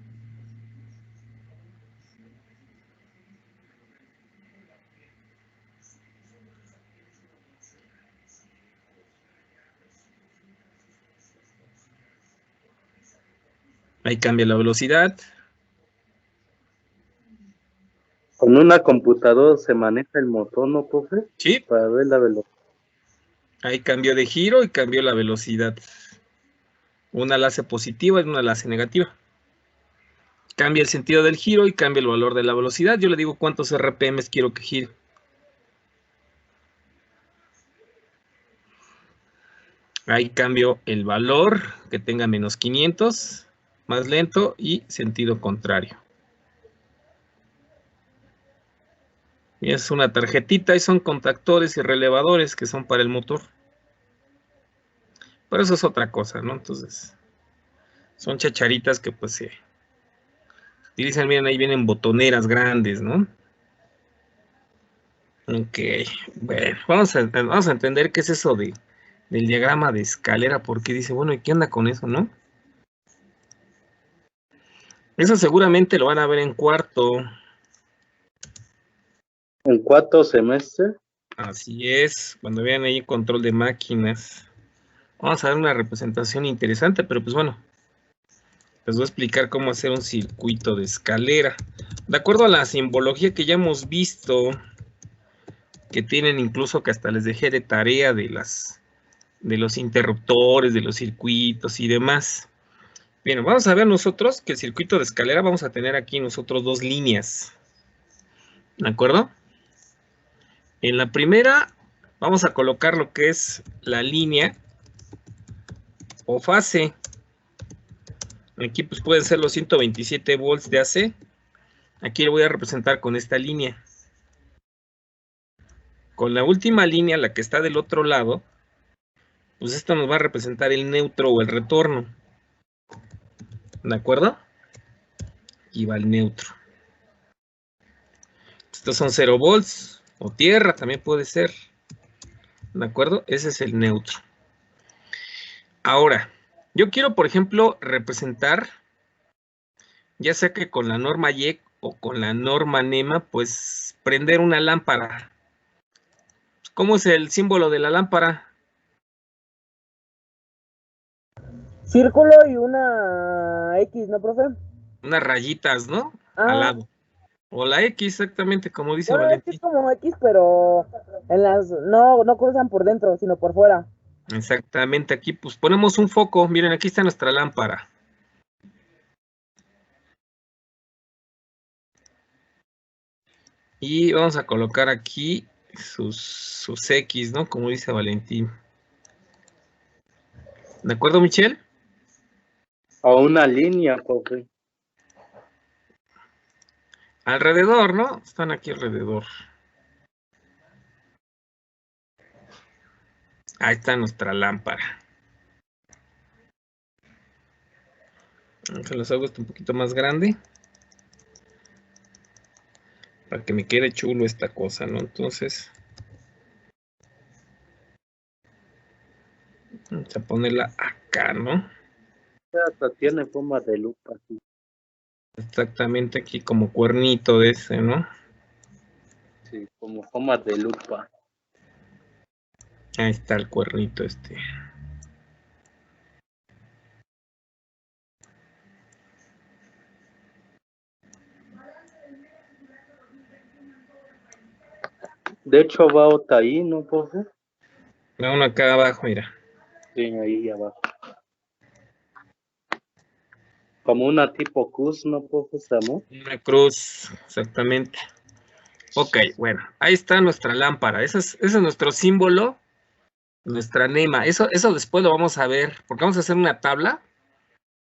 S1: Ahí cambia la velocidad.
S3: Con una computadora se maneja el motor, ¿no, profe?
S1: Sí.
S3: Para ver la velocidad.
S1: Ahí cambió de giro y cambió la velocidad. Una la hace positiva y una la hace negativa. Cambia el sentido del giro y cambia el valor de la velocidad. Yo le digo cuántos RPMs quiero que gire. Ahí cambio el valor, que tenga menos 500, más lento y sentido contrario. Y es una tarjetita y son contactores y relevadores que son para el motor. Pero eso es otra cosa, ¿no? Entonces, son chacharitas que pues se utilizan. Miren, ahí vienen botoneras grandes, ¿no? Ok, bueno, vamos a entender qué es eso del diagrama de escalera, porque dice, bueno, ¿y qué onda con eso, no? Eso seguramente lo van a ver en cuarto.
S3: ¿En cuarto semestre?
S1: Así es, cuando vean ahí control de máquinas. Vamos a ver una representación interesante, pero pues bueno, les voy a explicar cómo hacer un circuito de escalera. De acuerdo a la simbología que ya hemos visto, que tienen incluso que hasta les dejé de tarea de los interruptores, de los circuitos y demás. Bien, vamos a ver nosotros que el circuito de escalera vamos a tener aquí nosotros dos líneas. ¿De acuerdo? En la primera vamos a colocar lo que es la línea o fase. Aquí pues pueden ser los 127 volts de AC. Aquí lo voy a representar con esta línea. con la última línea, la que está del otro lado, pues esta nos va a representar el neutro o el retorno. ¿De acuerdo? Aquí va el neutro. Estos son 0 volts o tierra, también puede ser. ¿De acuerdo? Ese es el neutro. Ahora, yo quiero, por ejemplo, representar, ya sea que con la norma YEC o con la norma NEMA, pues prender una lámpara. ¿Cómo es el símbolo de la lámpara?
S5: Círculo y una X, ¿no, profe?
S1: Unas rayitas, ¿no? Al lado. O la X, exactamente, como dice
S5: Bueno,
S1: Valentín.
S5: es como X, pero en las no cruzan por dentro, sino por fuera.
S1: Exactamente, aquí pues ponemos un foco. Miren, aquí está nuestra lámpara. Y vamos a colocar aquí sus X, ¿no? Como dice Valentín. ¿De acuerdo, Michelle?
S3: A una línea, profe.
S1: Alrededor, ¿no? Están aquí alrededor. Ahí está nuestra lámpara. Se los hago esto un poquito más grande. Para que me quede chulo esta cosa, ¿no? Entonces, vamos a ponerla acá, ¿no?
S3: Hasta tiene forma de lupa. Sí.
S1: Exactamente aquí como cuernito de ese, ¿no?
S3: Sí, como forma de lupa.
S1: Ahí está el cuernito este.
S3: De hecho va otra ahí, ¿no, profe?
S1: Va uno acá abajo, mira.
S3: Sí, ahí abajo. Como una tipo cruz, ¿no, profe?
S1: Una cruz, exactamente. Ok, bueno, ahí está nuestra lámpara. Ese es nuestro símbolo, nuestra NEMA. Eso después lo vamos a ver, porque vamos a hacer una tabla.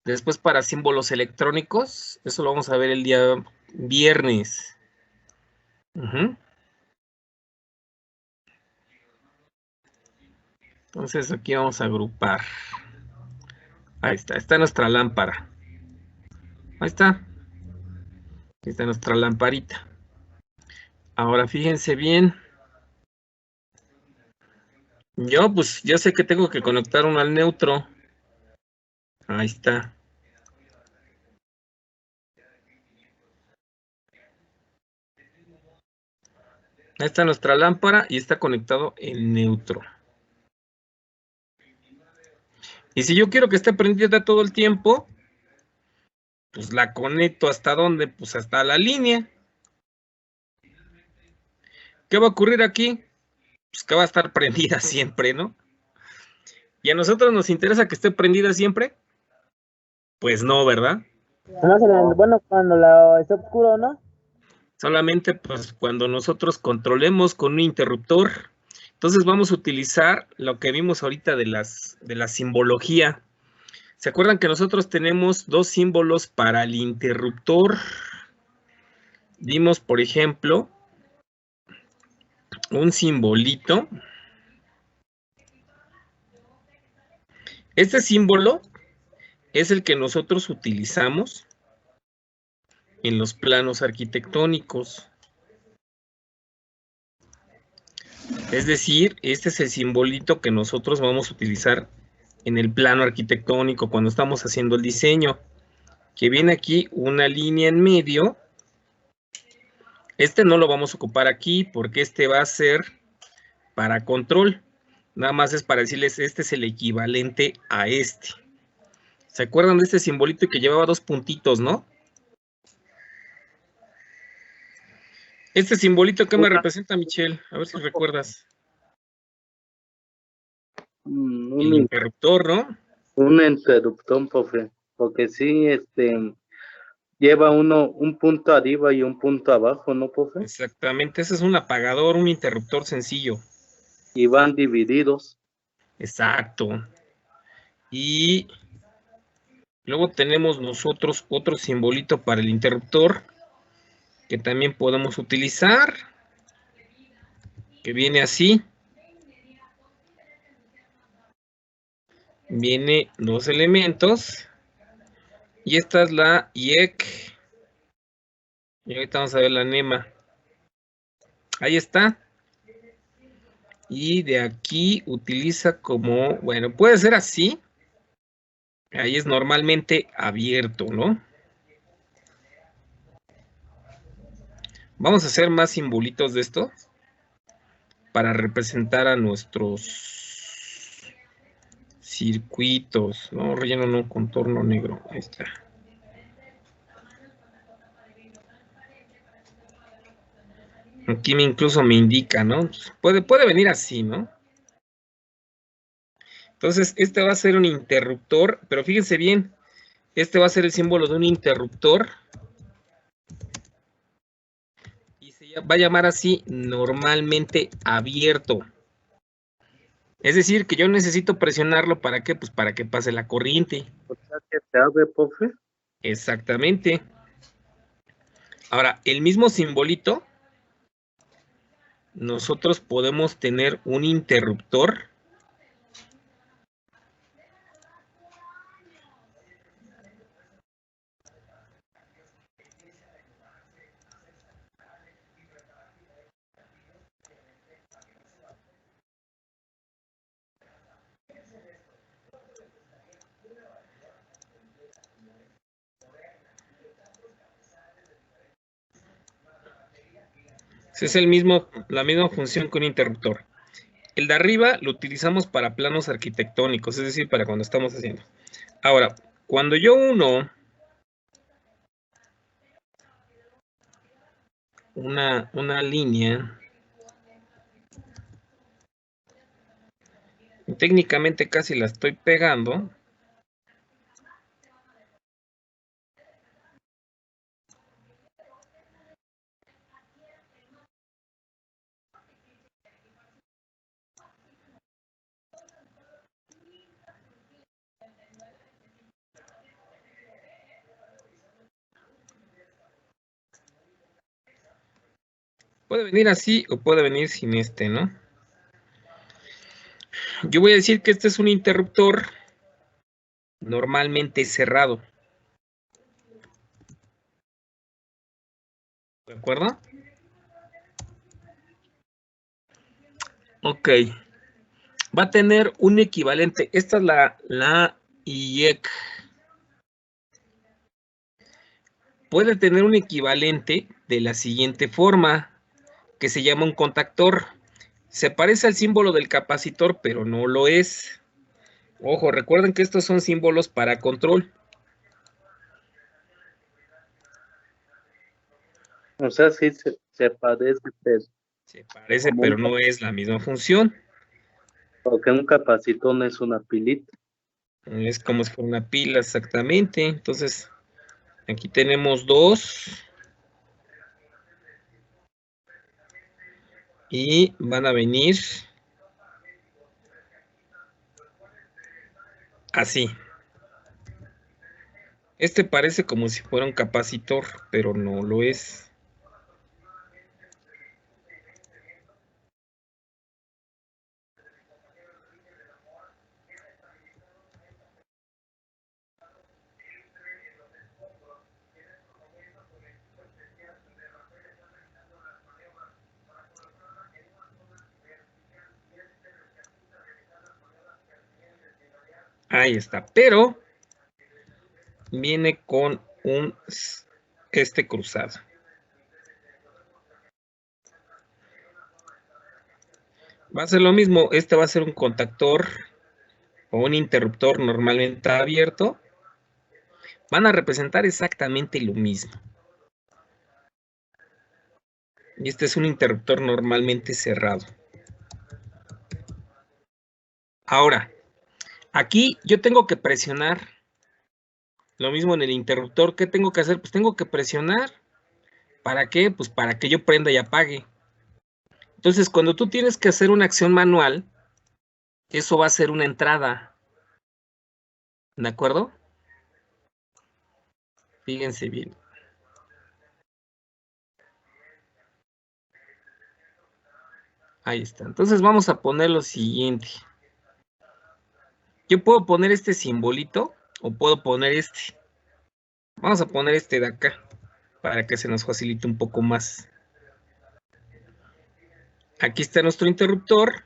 S1: Después para símbolos electrónicos, eso lo vamos a ver el día viernes. Entonces aquí vamos a agrupar. Ahí está nuestra lámpara. Ahí está. Ahí está nuestra lamparita. Ahora fíjense bien. Yo sé que tengo que conectar uno al neutro. Ahí está. Ahí está nuestra lámpara y está conectado el neutro. Y si yo quiero que esté prendida todo el tiempo, pues la conecto ¿hasta dónde? Pues hasta la línea. ¿Qué va a ocurrir aquí? Pues que va a estar prendida siempre, ¿no? ¿Y a nosotros nos interesa que esté prendida siempre? Pues no, ¿verdad?
S5: Bueno, cuando está oscuro, ¿no?
S1: Solamente pues cuando nosotros controlemos con un interruptor. Entonces vamos a utilizar lo que vimos ahorita de la simbología. ¿Se acuerdan que nosotros tenemos dos símbolos para el interruptor? Vimos, por ejemplo, un simbolito. Este símbolo es el que nosotros utilizamos en los planos arquitectónicos. Es decir, este es el simbolito que nosotros vamos a utilizar en el plano arquitectónico cuando estamos haciendo el diseño, que viene aquí una línea en medio. Este no lo vamos a ocupar aquí porque este va a ser para control. Nada más es para decirles, este es el equivalente a este. ¿Se acuerdan de este simbolito que llevaba dos puntitos, no? Este simbolito, ¿qué me representa, Michelle? A ver si recuerdas. El interruptor, ¿no?
S3: Un interruptor, profe. Porque sí, lleva un punto arriba y un punto abajo, ¿no, profe?
S1: Exactamente, ese es un apagador, un interruptor sencillo.
S3: Y van divididos.
S1: Exacto. Y luego tenemos nosotros otro simbolito para el interruptor que también podemos utilizar. que viene así. Viene 2 elementos. Y esta es la IEC. Y ahorita vamos a ver la NEMA. Ahí está. Y de aquí utiliza como, bueno, puede ser así. Ahí es normalmente abierto, ¿no? Vamos a hacer más simbolitos de esto para representar a nuestros circuitos, ¿no? Relleno no, contorno negro. Ahí está. Aquí incluso me indica, ¿no? Puede venir así, ¿no? Entonces, este va a ser un interruptor, pero fíjense bien, este va a ser el símbolo de un interruptor. Y se va a llamar así normalmente abierto. Es decir, que yo necesito presionarlo, ¿para qué? Pues para que pase la corriente.
S3: O sea que se abre, profe.
S1: Exactamente. Ahora, el mismo simbolito, nosotros podemos tener un interruptor. Es la misma función que un interruptor. El de arriba lo utilizamos para planos arquitectónicos, es decir, para cuando estamos haciendo. Ahora, cuando yo uno una línea, técnicamente casi la estoy pegando. Puede venir así o puede venir sin este, ¿no? Yo voy a decir que este es un interruptor normalmente cerrado. ¿De acuerdo? Ok. Va a tener un equivalente. Esta es la IEC. Puede tener un equivalente de la siguiente forma, que se llama un contactor. Se parece al símbolo del capacitor, pero no lo es. Ojo, recuerden que estos son símbolos para control.
S3: O sea, sí se parece, pero
S1: Se parece, pero no es la misma función.
S3: porque un capacitor no es una pilita.
S1: Es como si fuera una pila, exactamente. Entonces, aquí tenemos 2. Y van a venir así. Este parece como si fuera un capacitor, pero no lo es. Ahí está, pero viene con este cruzado. Va a ser lo mismo, este va a ser un contactor o un interruptor normalmente abierto. Van a representar exactamente lo mismo. Y este es un interruptor normalmente cerrado. Ahora, aquí yo tengo que presionar. Lo mismo en el interruptor. ¿Qué tengo que hacer? Pues tengo que presionar. ¿Para qué? Pues para que yo prenda y apague. Entonces, cuando tú tienes que hacer una acción manual, eso va a ser una entrada. ¿De acuerdo? Fíjense bien. Ahí está. Entonces vamos a poner lo siguiente. Yo puedo poner este simbolito o puedo poner este. Vamos a poner este de acá para que se nos facilite un poco más. Aquí está nuestro interruptor.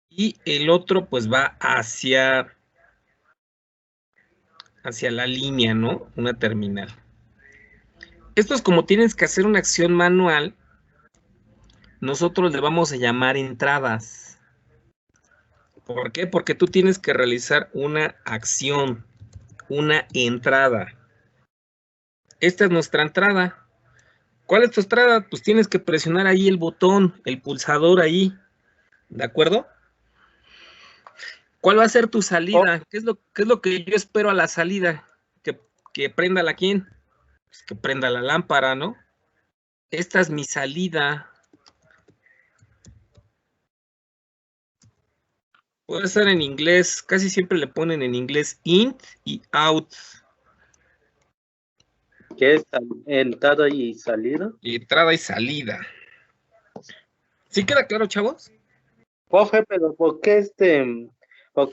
S1: Y el otro pues va hacia la línea, ¿no? Una terminal. Esto es como tienes que hacer una acción manual. Nosotros le vamos a llamar entradas. ¿Por qué? Porque tú tienes que realizar una acción, una entrada. Esta es nuestra entrada. ¿Cuál es tu entrada? Pues tienes que presionar ahí el botón, el pulsador ahí. ¿De acuerdo? ¿Cuál va a ser tu salida? ¿Qué es lo que yo espero a la salida? Que prenda la quién? Pues que prenda la lámpara, ¿no? Esta es mi salida. Puede ser en inglés, casi siempre le ponen en inglés in y out.
S3: ¿Qué es entrada y salida?
S1: Entrada y salida. ¿Sí queda claro, chavos?
S3: Profe, pero ¿por qué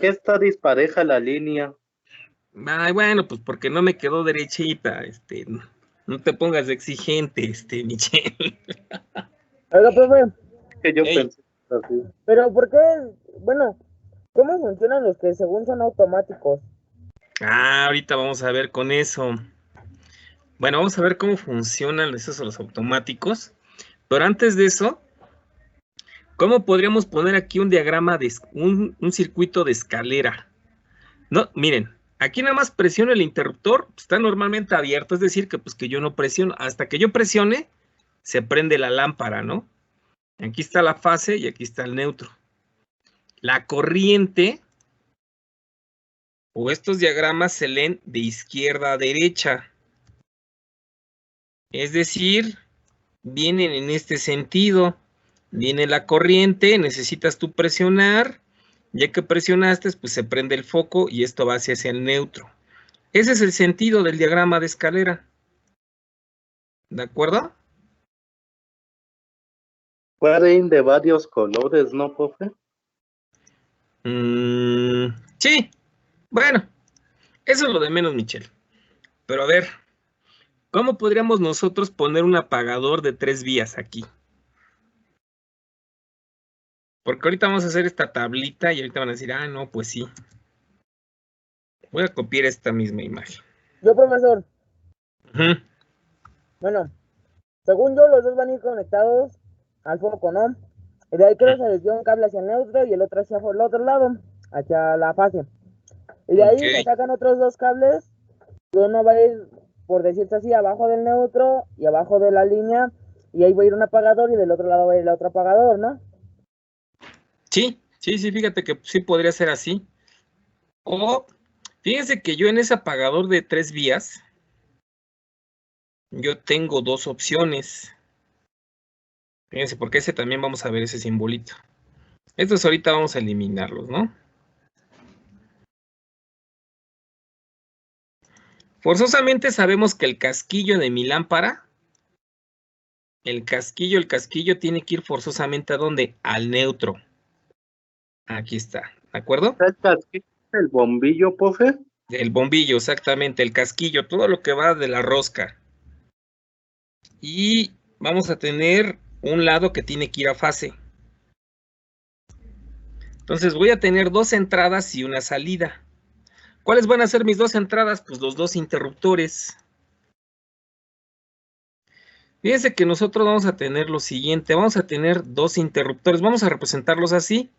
S3: está dispareja la línea?
S1: Ay, bueno, pues porque no me quedó derechita, no te pongas exigente, Michelle.
S5: Oiga, profe.
S3: Que yo pensé así.
S5: Pero ¿por qué? Bueno, ¿cómo funcionan los que según son automáticos?
S1: Ah, ahorita vamos a ver con eso. Bueno, vamos a ver cómo funcionan esos los automáticos. Pero antes de eso, ¿cómo podríamos poner aquí un diagrama de un circuito de escalera? No, miren, aquí nada más presiono el interruptor, está normalmente abierto, es decir, que yo no presiono. Hasta que yo presione, se prende la lámpara, ¿no? Aquí está la fase y aquí está el neutro. La corriente o estos diagramas se leen de izquierda a derecha. Es decir, vienen en este sentido. Viene la corriente, necesitas tú presionar. Ya que presionaste, pues se prende el foco y esto va hacia el neutro. Ese es el sentido del diagrama de escalera. ¿De acuerdo?
S3: Pueden de varios colores, ¿no, profe?
S1: Sí. Bueno, eso es lo de menos, Michelle. Pero a ver, ¿cómo podríamos nosotros poner un apagador de 3 vías aquí? Porque ahorita vamos a hacer esta tablita y ahorita van a decir, ah, no, pues sí. Voy a copiar esta misma imagen.
S5: Yo, profesor.
S1: Uh-huh.
S5: Bueno, según yo, los dos van a ir conectados al foco, ¿no? Y de ahí creo que se les dio un cable hacia el neutro y el otro hacia el otro lado, hacia la fase. Y de ahí se sacan otros dos cables. Uno va a ir, por decirse así, abajo del neutro y abajo de la línea. Y ahí va a ir un apagador y del otro lado va a ir el otro apagador, ¿no?
S1: Sí, fíjate que sí podría ser así. O, fíjense que yo en ese apagador de 3 vías, yo tengo 2 opciones. Fíjense, porque ese también vamos a ver ese simbolito. Estos ahorita vamos a eliminarlos, ¿no? Forzosamente sabemos que el casquillo de mi lámpara, el casquillo tiene que ir forzosamente ¿a dónde? Al neutro. Aquí está, ¿de acuerdo?
S3: ¿El casquillo es el bombillo, profe?
S1: El bombillo, exactamente, el casquillo, todo lo que va de la rosca. Y vamos a tener un lado que tiene que ir a fase. Entonces voy a tener 2 entradas y una salida. ¿Cuáles van a ser mis 2 entradas? Pues los 2 interruptores. Fíjense que nosotros vamos a tener lo siguiente, vamos a tener 2 interruptores, vamos a representarlos así.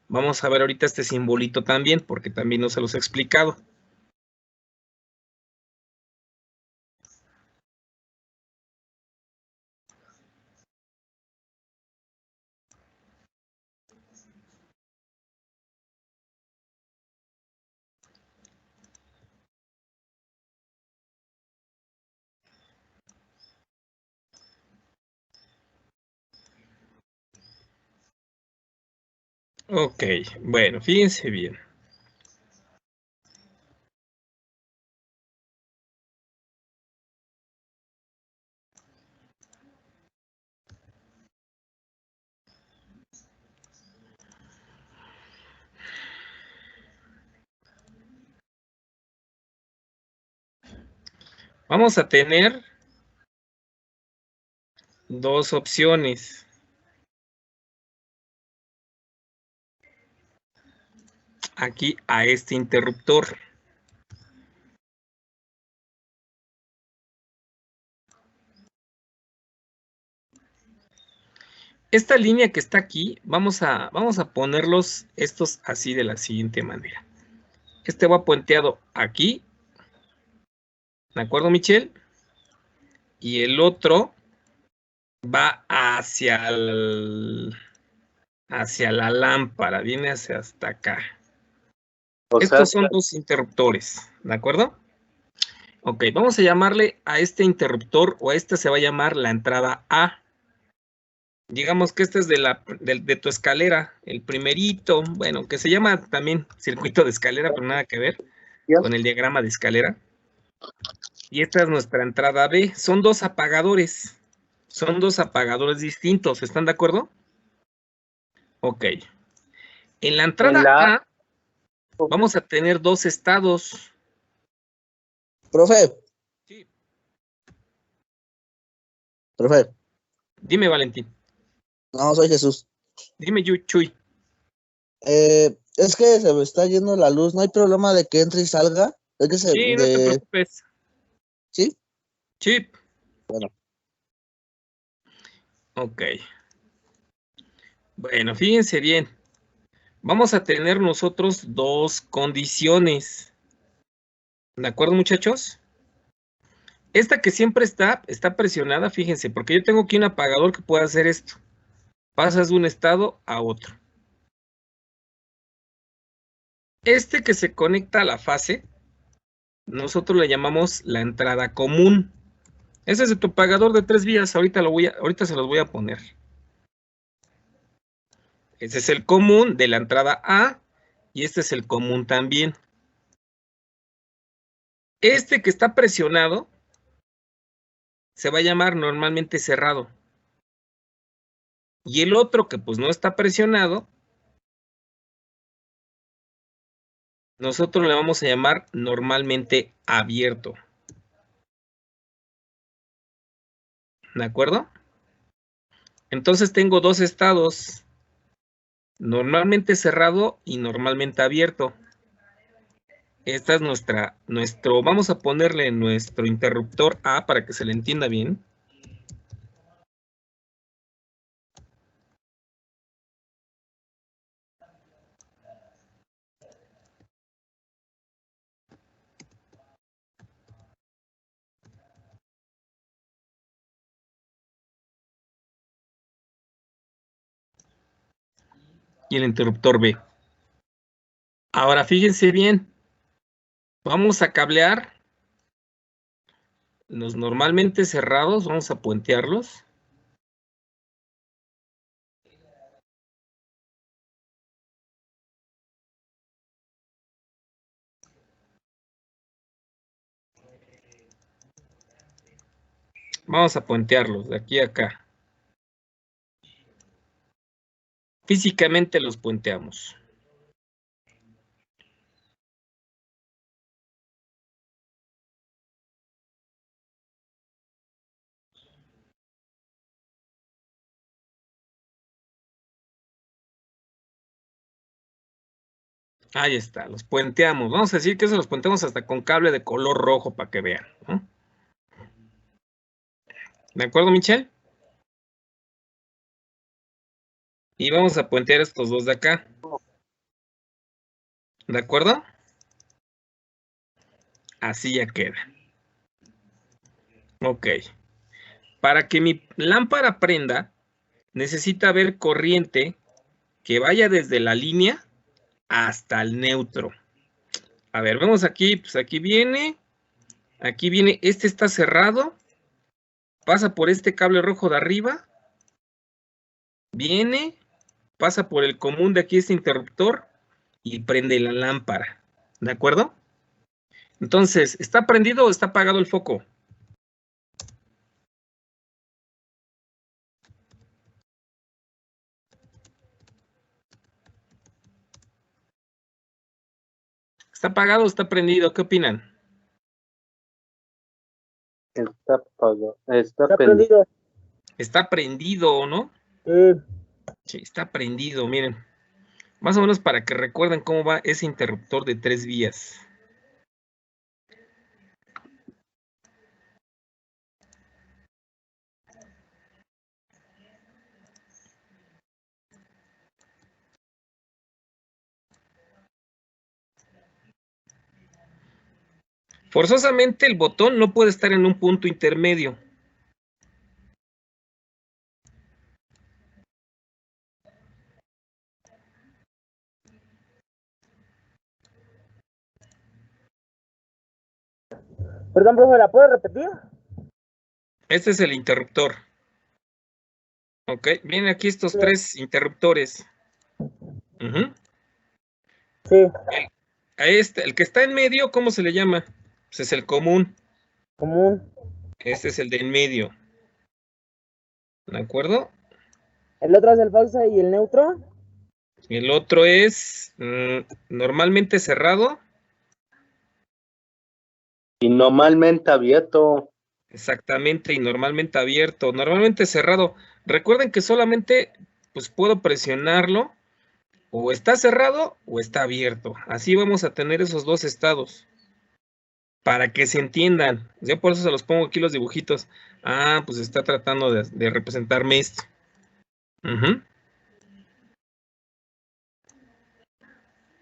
S1: Vamos a ver ahorita este simbolito también, porque también no se los he explicado. Ok, bueno, fíjense bien. Vamos a tener dos opciones. Aquí a este interruptor. Esta línea que está aquí, vamos a ponerlos estos así de la siguiente manera. Este va puenteado aquí. ¿De acuerdo, Michelle? Y el otro va hacia la lámpara, viene hasta acá. Estos son dos interruptores, ¿de acuerdo? Ok, vamos a llamarle a este interruptor, o a este se va a llamar la entrada A. Digamos que este es de tu escalera, el primerito, bueno, que se llama también circuito de escalera, pero nada que ver con el diagrama de escalera. Y esta es nuestra entrada B. Son dos apagadores. Son dos apagadores distintos, ¿están de acuerdo? Ok. En la entrada A vamos a tener dos estados.
S6: Profe.
S1: Sí.
S6: Profe.
S1: Dime, Valentín.
S6: No, soy Jesús.
S1: Dime, Chuy.
S6: Es que se me está yendo la luz. ¿No hay problema de que entre y salga? Es que
S1: Sí, no te preocupes.
S6: ¿Sí?
S1: Sí.
S6: Bueno.
S1: Ok. Bueno, fíjense bien. Vamos a tener nosotros dos condiciones. ¿De acuerdo, muchachos? Esta que siempre está presionada, fíjense, porque yo tengo aquí un apagador que puede hacer esto. Pasas de un estado a otro. Este que se conecta a la fase, nosotros le llamamos la entrada común. Ese es de tu apagador de 3 vías, ahorita se los voy a poner. Ese es el común de la entrada A y este es el común también. Este que está presionado se va a llamar normalmente cerrado. Y el otro que pues no está presionado, nosotros le vamos a llamar normalmente abierto. ¿De acuerdo? Entonces tengo dos estados, normalmente cerrado y normalmente abierto. Esta es vamos a ponerle nuestro interruptor A para que se le entienda bien. Y el interruptor B. Ahora fíjense bien, vamos a cablear los normalmente cerrados, vamos a puentearlos. Vamos a puentearlos de aquí a acá. Físicamente los puenteamos. Ahí está, los puenteamos. Vamos a decir que eso los puenteamos hasta con cable de color rojo para que vean, ¿no? ¿De acuerdo, Michelle? Y vamos a puentear estos dos de acá. ¿De acuerdo? Así ya queda. Ok. Para que mi lámpara prenda, necesita haber corriente que vaya desde la línea hasta el neutro. A ver, vemos aquí, pues aquí viene, este está cerrado, pasa por este cable rojo de arriba, viene, pasa por el común de aquí este interruptor y prende la lámpara, ¿de acuerdo? Entonces, ¿está prendido o está apagado el foco? ¿Está apagado o está prendido? ¿Qué opinan?
S3: Está apagado. Está
S5: Está
S3: prendido.
S5: prendido.
S1: Está prendido, ¿no?
S5: Sí.
S1: Sí, está prendido, miren. Más o menos para que recuerden cómo va ese interruptor de 3 vías. Forzosamente el botón no puede estar en un punto intermedio.
S5: Perdón, profe, ¿la puedo repetir?
S1: Este es el interruptor. Ok, vienen aquí estos
S5: Sí.
S1: 3 interruptores. Ujú.
S5: Sí,
S1: El que está en medio, ¿cómo se le llama? Pues es el común.
S5: común.
S1: Este es el de en medio. ¿De acuerdo?
S5: El otro es el falso y el neutro.
S1: El otro es normalmente cerrado.
S3: Y normalmente abierto.
S1: Exactamente, y normalmente abierto. Normalmente cerrado. Recuerden que solamente pues puedo presionarlo. O está cerrado o está abierto. Así vamos a tener esos 2 estados. Para que se entiendan. Yo por eso se los pongo aquí los dibujitos. Ah, pues está tratando de representarme esto. Ujú.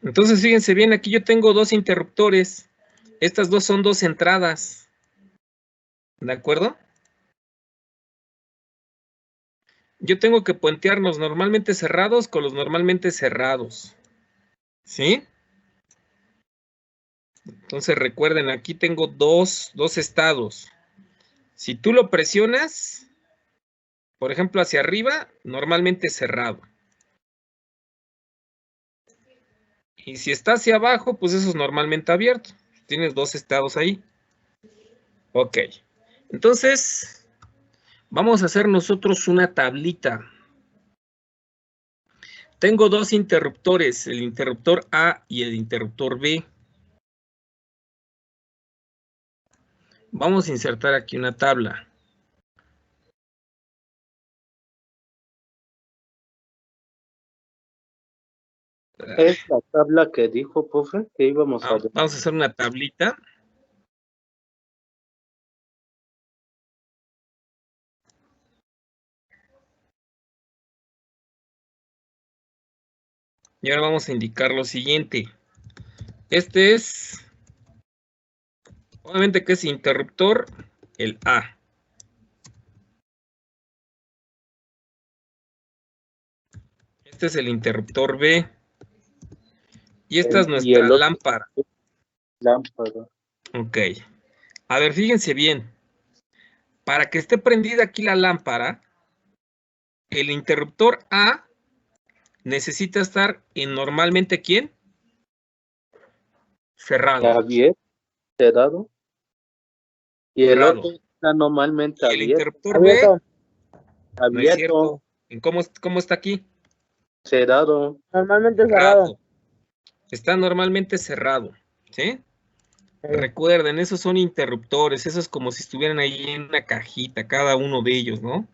S1: Entonces, fíjense bien, aquí yo tengo 2 interruptores. Estas 2 son 2 entradas. ¿De acuerdo? Yo tengo que puentear los normalmente cerrados con los normalmente cerrados. ¿Sí? Entonces recuerden, aquí tengo dos estados. Si tú lo presionas, por ejemplo, hacia arriba, normalmente cerrado. Y si está hacia abajo, pues eso es normalmente abierto. Tienes 2 estados ahí. Ok. Entonces, vamos a hacer nosotros una tablita. Tengo 2 interruptores, el interruptor A y el interruptor B. Vamos a insertar aquí una tabla.
S3: Es la tabla que dijo, profe, que íbamos a ver.
S1: Vamos a hacer una tablita. Y ahora vamos a indicar lo siguiente. Este es, obviamente que es interruptor, el A. Este es el interruptor B. Y esta es nuestra lámpara.
S3: Lámpara.
S1: Ok. A ver, fíjense bien. Para que esté prendida aquí la lámpara, el interruptor A necesita estar en normalmente ¿quién? Cerrado.
S3: Abierto, cerrado. Y el
S1: Cerrado.
S3: otro está normalmente
S1: Y el
S3: abierto.
S1: interruptor B, no es
S3: Abierto,
S1: cierto. ¿En cómo está aquí?
S3: cerrado.
S5: Normalmente cerrado.
S1: Está normalmente cerrado. ¿Sí?
S5: Sí.
S1: Recuerden, esos son interruptores. Eso es como si estuvieran ahí en una cajita, cada uno de ellos, ¿no?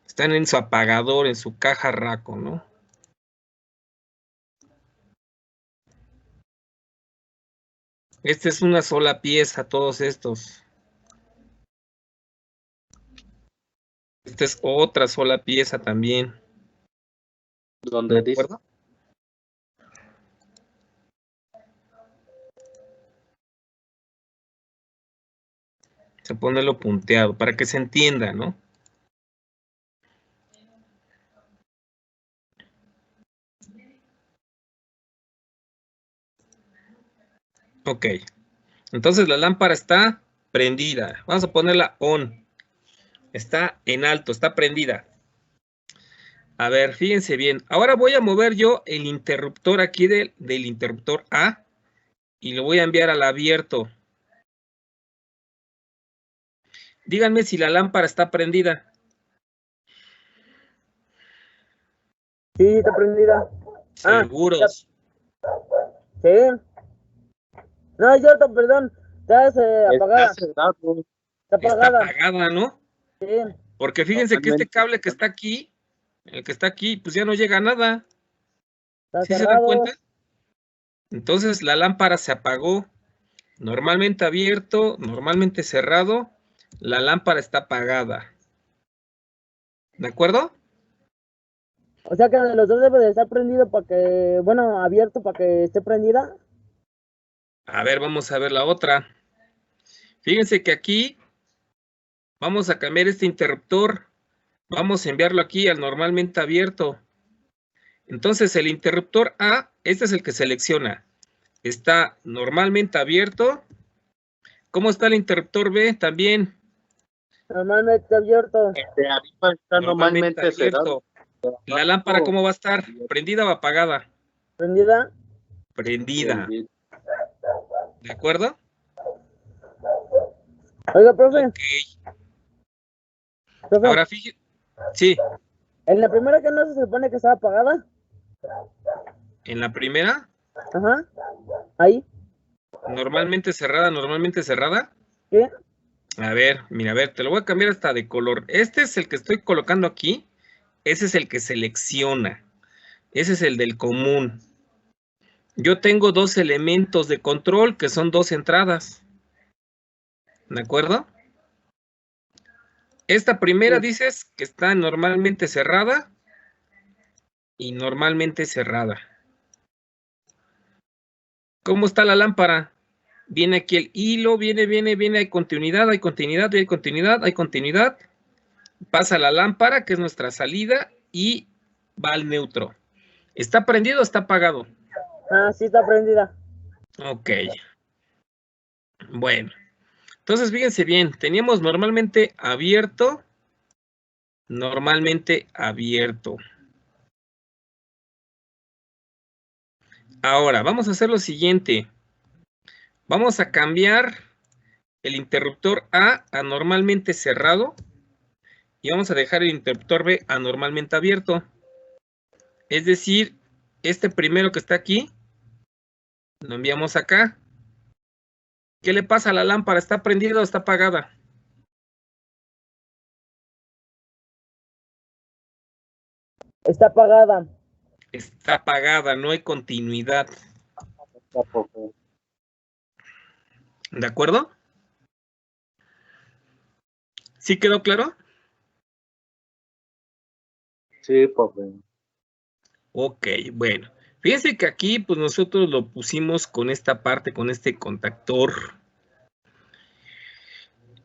S1: Están en su apagador, en su caja raco, ¿no? Esta es una sola pieza, todos estos. Esta es otra sola pieza también.
S3: Donde
S1: ¿De acuerdo? Se pone lo punteado para que se entienda, ¿no? Ok. Entonces la lámpara está prendida. Vamos a ponerla on. Está en alto, está prendida. A ver, fíjense bien. Ahora voy a mover yo el interruptor aquí del interruptor A y lo voy a enviar al abierto. Díganme si la lámpara está prendida.
S5: Sí, está prendida.
S1: Seguros.
S5: Sí. No, es cierto, perdón. Está apagada.
S3: Está cerrado.
S5: Está apagada.
S1: Está apagada, ¿no?
S5: Sí.
S1: Porque fíjense que este cable que está aquí, el que está aquí, pues ya no llega a nada.
S5: Está
S1: ¿Sí
S5: cerrado.
S1: se dan cuenta? Entonces la lámpara se apagó. Normalmente abierto, normalmente cerrado, la lámpara está apagada. ¿De acuerdo?
S5: O sea que los dos deben de estar prendido para que, bueno, abierto para que esté prendida.
S1: A ver, vamos a ver la otra. Fíjense que aquí vamos a cambiar este interruptor. Vamos a enviarlo aquí al normalmente abierto. Entonces el interruptor A, este es el que selecciona. Está normalmente abierto. ¿Cómo está el interruptor B? También.
S5: Normalmente abierto.
S3: De arriba está normalmente cerrado.
S1: ¿La lámpara cómo va a estar? ¿Prendida o apagada?
S5: ¿Prendida?
S1: Prendida. ¿De acuerdo?
S5: Oiga, profe.
S1: Okay.
S5: Profe.
S1: Ahora fíjate. Sí.
S5: ¿En la primera que no se supone que estaba apagada?
S1: ¿En la primera?
S5: Ajá. Ahí.
S1: Normalmente cerrada, normalmente cerrada.
S5: ¿Qué?
S1: A ver, mira, a ver, te lo voy a cambiar hasta de color. Este es el que estoy colocando aquí. Ese es el que selecciona. Ese es el del común. Yo tengo dos elementos de control que son dos entradas. ¿De acuerdo? Esta primera dices que está normalmente cerrada y normalmente cerrada. ¿Cómo está la lámpara? Viene aquí el hilo, viene, hay continuidad, hay continuidad, hay continuidad, hay continuidad. Pasa la lámpara, que es nuestra salida, y va al neutro. ¿Está prendido o está apagado?
S5: Ah, sí está prendida.
S1: Ok. Bueno. Entonces, fíjense bien, teníamos normalmente abierto. Normalmente abierto. Ahora, vamos a hacer lo siguiente. Vamos a cambiar el interruptor A a normalmente cerrado. Y vamos a dejar el interruptor B a normalmente abierto. Es decir, este primero que está aquí, lo enviamos acá. ¿Qué le pasa a la lámpara? ¿Está prendida o está apagada?
S5: Está apagada.
S1: Está apagada, no hay continuidad. ¿De acuerdo? ¿Sí quedó claro?
S3: Sí, profe.
S1: Ok, bueno. Fíjense que aquí pues nosotros lo pusimos con esta parte, con este contactor.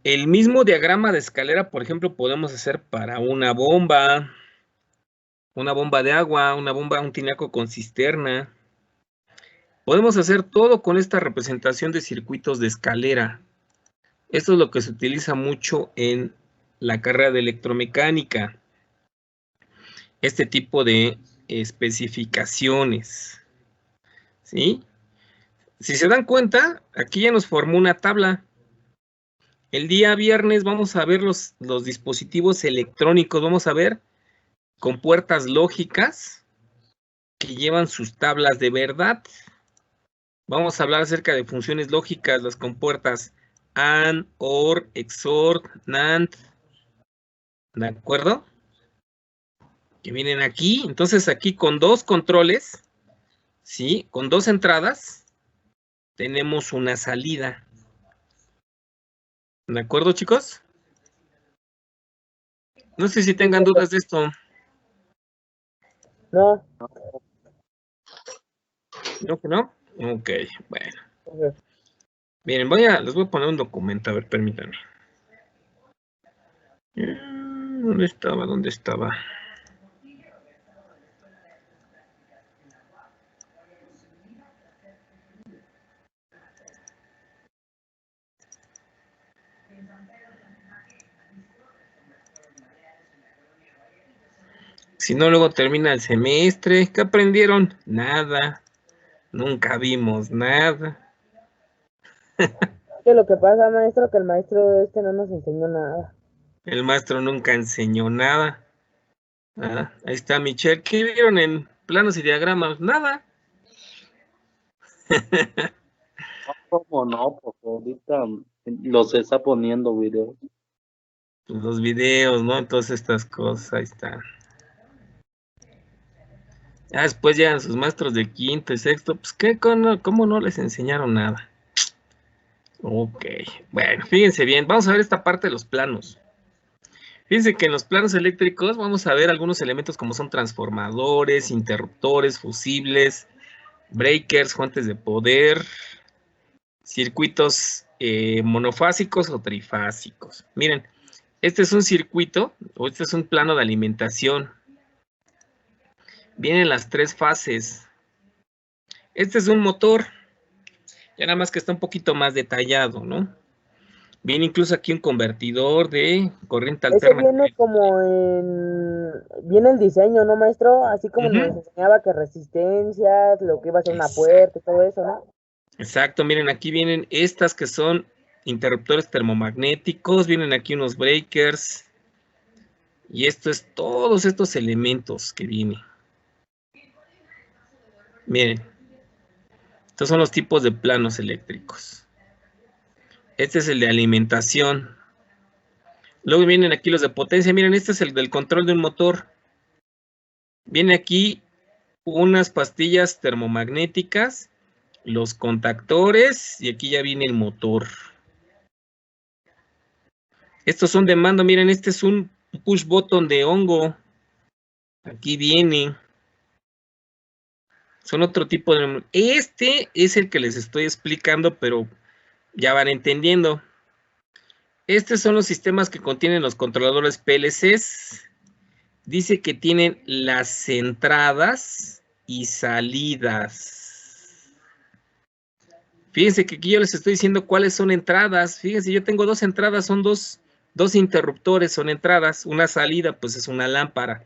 S1: El mismo diagrama de escalera, por ejemplo, podemos hacer para una bomba de agua, una bomba, un tinaco con cisterna. Podemos hacer todo con esta representación de circuitos de escalera. Esto es lo que se utiliza mucho en la carrera de electromecánica. Este tipo de especificaciones. ¿Sí? Si se dan cuenta, aquí ya nos formó una tabla. El día viernes vamos a ver los dispositivos electrónicos. Vamos a ver con puertas lógicas que llevan sus tablas de verdad. Vamos a hablar acerca de funciones lógicas, las compuertas AND, OR, XOR, NAND. ¿De acuerdo? Que vienen aquí. Entonces aquí con dos controles, ¿sí? Con dos entradas, tenemos una salida. ¿De acuerdo, chicos? No sé si tengan dudas de esto.
S5: No.
S1: ¿No que no? Ok, bueno. Miren, les voy a poner un documento, a ver, permítanme. ¿Dónde estaba? ¿Dónde estaba? Si no, luego termina el semestre. ¿Qué aprendieron? Nada. Nunca vimos nada.
S5: ¿Qué es lo que pasa, maestro? Que el maestro no nos enseñó nada.
S1: El maestro nunca enseñó nada. Ah, ahí está Michelle. ¿Qué vieron en planos y diagramas? Nada.
S3: ¿Cómo no? Porque ahorita los está poniendo videos.
S1: Los videos, ¿no? Todas estas cosas, ahí están. Ya después llegan sus maestros de quinto y sexto, pues ¿cómo no les enseñaron nada? Ok, bueno, fíjense bien, vamos a ver esta parte de los planos. Fíjense que en los planos eléctricos vamos a ver algunos elementos como son transformadores, interruptores, fusibles, breakers, fuentes de poder, circuitos monofásicos o trifásicos. Miren, este es un circuito o este es un plano de alimentación. Vienen las tres fases. Este es un motor, ya nada más que está un poquito más detallado, ¿no? Viene incluso aquí un convertidor de corriente
S5: Ese
S1: alterna.
S5: viene como viene el diseño, ¿no, maestro? Así como nos enseñaba que resistencias, lo que iba a ser una puerta y todo eso, ¿no?
S1: Exacto, miren, aquí vienen estas que son interruptores termomagnéticos, vienen aquí unos breakers, y esto es todos estos elementos que vienen. Miren, estos son los tipos de planos eléctricos. Este es el de alimentación. Luego vienen aquí los de potencia. Miren, este es el del control de un motor. Viene aquí unas pastillas termomagnéticas, los contactores, y aquí ya viene el motor. Estos son de mando. Miren, este es un push button de hongo. Aquí viene. Son otro tipo de... Este es el que les estoy explicando, pero ya van entendiendo. Estos son los sistemas que contienen los controladores PLCs. Dice que tienen las entradas y salidas. Fíjense que aquí yo les estoy diciendo cuáles son entradas. Fíjense, yo tengo dos entradas, son dos interruptores, son entradas. Una salida, pues es una lámpara.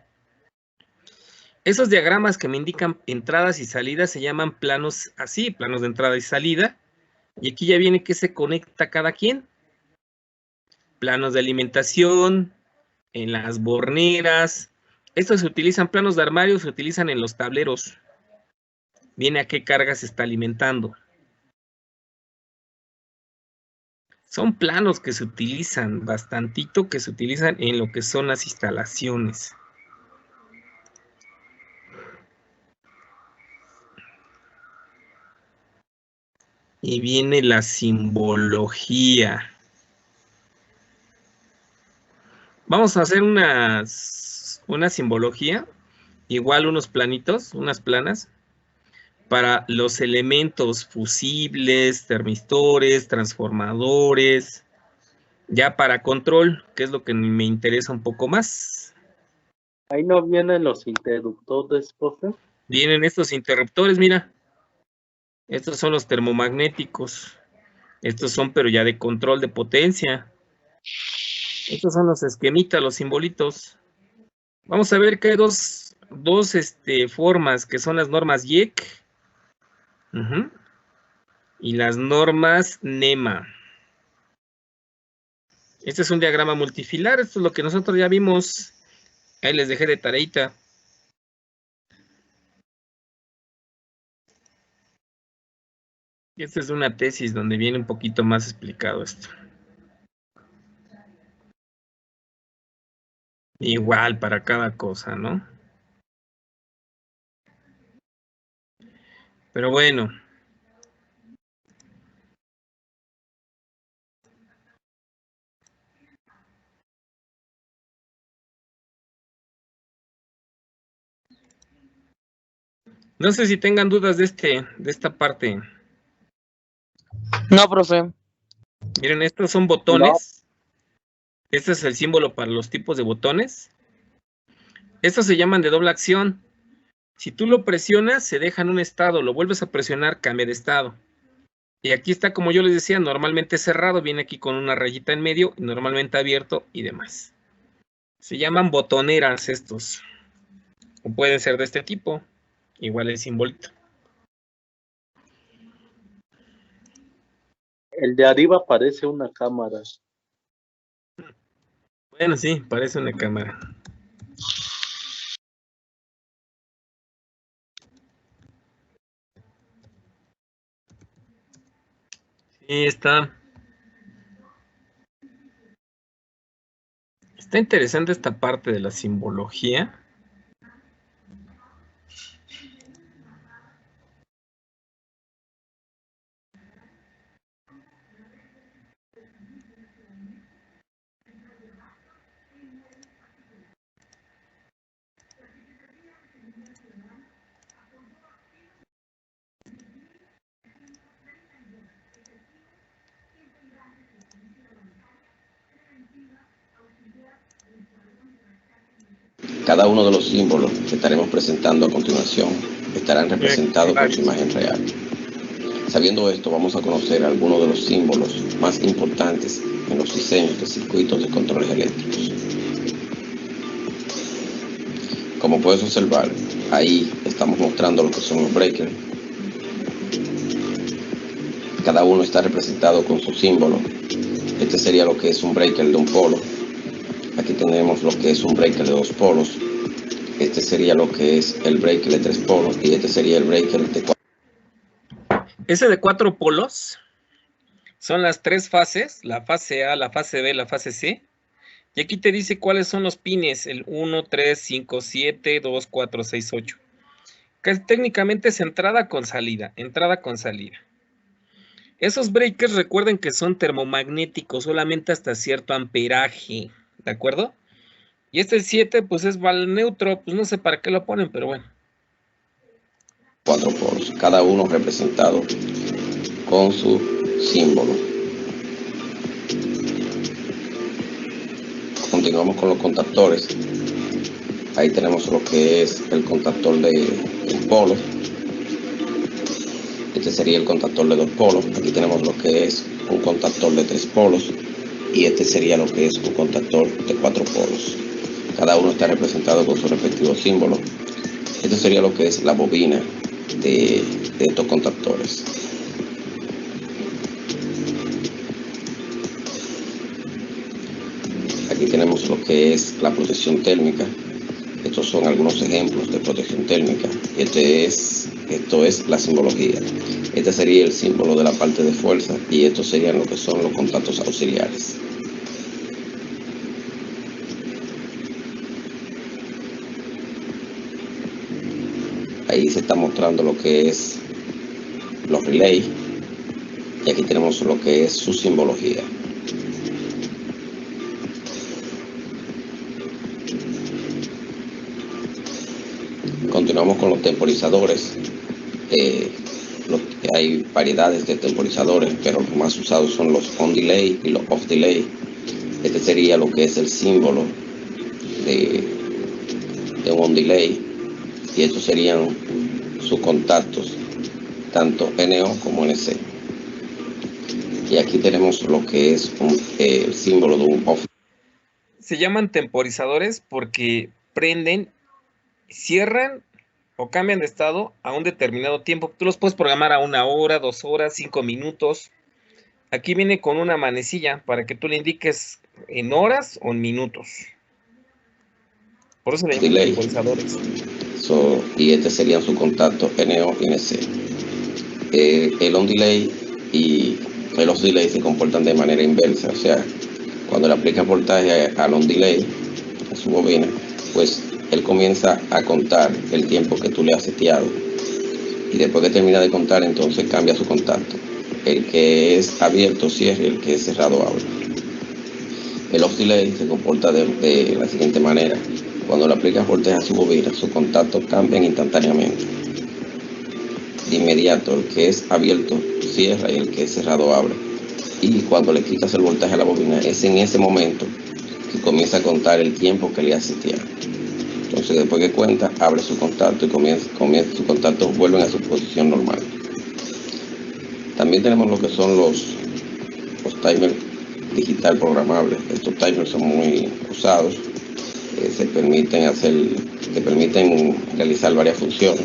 S1: Esos diagramas que me indican entradas y salidas se llaman planos así, planos de entrada y salida. Y aquí ya viene que se conecta cada quien. Planos de alimentación, en las borneras. Estos se utilizan, planos de armario, se utilizan en los tableros. Viene a qué carga se está alimentando. Son planos que se utilizan bastantito, que se utilizan en lo que son las instalaciones. Y viene la simbología. Vamos a hacer una simbología, igual unos planitos, unas planas, para los elementos fusibles, termistores, transformadores, ya para control, que es lo que me interesa un poco más.
S3: Ahí no vienen los interruptores, profe.
S1: Vienen estos interruptores, mira. Estos son los termomagnéticos. Estos son, pero ya de control de potencia. Estos son los esquemitas, los simbolitos. Vamos a ver que hay dos formas, que son las normas IEC y las normas NEMA. Este es un diagrama multifilar, esto es lo que nosotros ya vimos. Ahí les dejé de tareita. Esta es una tesis donde viene un poquito más explicado esto. Igual para cada cosa, ¿no? Pero bueno. No sé si tengan dudas de esta parte.
S5: No, profe.
S1: Miren, estos son botones. No. Este es el símbolo para los tipos de botones. Estos se llaman de doble acción. Si tú lo presionas, se deja en un estado. Lo vuelves a presionar, cambia de estado. Y aquí está, como yo les decía, normalmente cerrado. Viene aquí con una rayita en medio. Normalmente abierto y demás. Se llaman botoneras estos. O pueden ser de este tipo. Igual el simbolito.
S3: El de arriba parece una cámara.
S1: Bueno, sí, parece una cámara. Sí, está interesante esta parte de la simbología.
S10: Cada uno de los símbolos que estaremos presentando a continuación estarán representados con su imagen real. Sabiendo esto, vamos a conocer algunos de los símbolos más importantes en los diseños de circuitos de controles eléctricos. Como puedes observar, ahí estamos mostrando lo que son los breakers. Cada uno está representado con su símbolo. Este sería lo que es un breaker de un polo. Aquí tenemos lo que es un breaker de 2 polos. Este sería lo que es el breaker de 3 polos. Y este sería el breaker de 4.
S1: Ese de 4 polos son las 3 fases, la fase A, la fase B, la fase C. Y aquí te dice cuáles son los pines, el 1, 3, 5, 7, 2, 4, 6, 8. Que técnicamente es entrada con salida, entrada con salida. Esos breakers recuerden que son termomagnéticos, solamente hasta cierto amperaje, ¿de acuerdo? Y este 7 pues es val neutro, pues no sé para qué lo ponen, pero bueno.
S10: 4 polos, cada uno representado con su símbolo. Continuamos con los contactores. Ahí tenemos lo que es el contactor de polo. Este sería el contactor de 2 polos. Aquí tenemos lo que es un contactor de 3 polos. Y este sería lo que es un contactor de 4 polos. Cada uno está representado con su respectivo símbolo. Esto sería lo que es la bobina de estos contactores. Aquí tenemos lo que es la protección térmica. Estos son algunos ejemplos de protección térmica. Esto es la simbología. Este sería el símbolo de la parte de fuerza y estos serían lo que son los contactos auxiliares. Ahí se está mostrando lo que es los relays y aquí tenemos lo que es su simbología. Continuamos con los temporizadores. Hay variedades de temporizadores, pero los más usados son los on delay y los off delay. Este sería lo que es el símbolo de un on delay y estos serían sus contactos, tanto NO como NC. Y aquí tenemos lo que es el símbolo de un off.
S1: Se llaman temporizadores porque prenden, cierran o cambian de estado a un determinado tiempo. Tú los puedes programar a 1 hora, 2 horas, 5 minutos. Aquí viene con una manecilla para que tú le indiques en horas o en minutos. Por eso le llaman temporizadores.
S10: Y este serían sus contactos NO y NC. El on delay y el off delay se comportan de manera inversa. O sea, cuando le aplica voltaje al on delay, a su bobina, pues él comienza a contar el tiempo que tú le has seteado. Y después que termina de contar, entonces cambia su contacto. El que es abierto cierra y el que es cerrado abre. El off delay se comporta de la siguiente manera. Cuando le aplicas voltaje a su bobina, sus contactos cambian instantáneamente. De inmediato, el que es abierto cierra y el que es cerrado abre. Y cuando le quitas el voltaje a la bobina, es en ese momento que comienza a contar el tiempo que le has seteado. Entonces, después que cuenta, abre su contacto y comienza sus contactos vuelven a su posición normal. También tenemos lo que son los timers digital programables. Estos timers son muy usados. Te permiten realizar varias funciones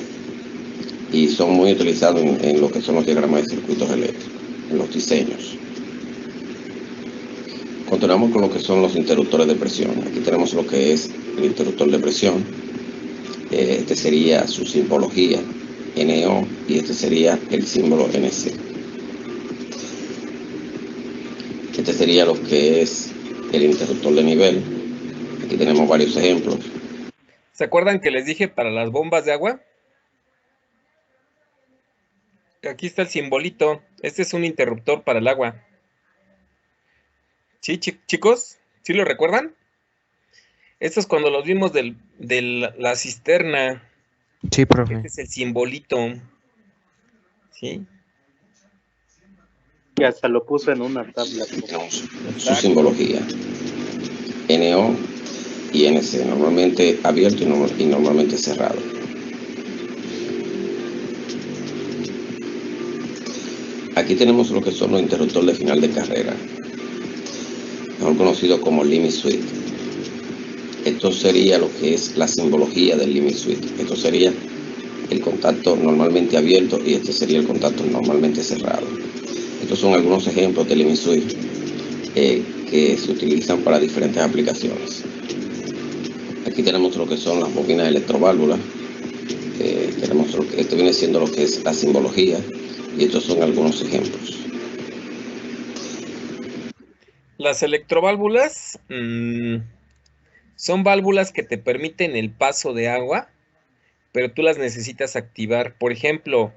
S10: y son muy utilizados en lo que son los diagramas de circuitos eléctricos, en los diseños. Continuamos con lo que son los interruptores de presión. Aquí tenemos lo que es el interruptor de presión. Este sería su simbología NO y este sería el símbolo NC. Este sería lo que es el interruptor de nivel. Aquí tenemos varios ejemplos.
S1: ¿Se acuerdan que les dije para las bombas de agua? Aquí está el simbolito. Este es un interruptor para el agua. ¿Sí, chicos? ¿Sí lo recuerdan? Esto es cuando los vimos de la cisterna.
S12: Sí, profe.
S1: Este es el simbolito. ¿Sí?
S3: Y hasta lo puso en una tabla.
S10: Su simbología. NO y NC, normalmente abierto y normalmente cerrado. Aquí tenemos lo que son los interruptores de final de carrera, mejor conocido como limit switch. Esto sería lo que es la simbología del limit switch. Esto sería el contacto normalmente abierto y este sería el contacto normalmente cerrado. Estos son algunos ejemplos de limit switch que se utilizan para diferentes aplicaciones. Aquí tenemos lo que son las bobinas electroválvulas. Tenemos esto viene siendo lo que es la simbología y estos son algunos ejemplos.
S1: Las electroválvulas son válvulas que te permiten el paso de agua, pero tú las necesitas activar. Por ejemplo,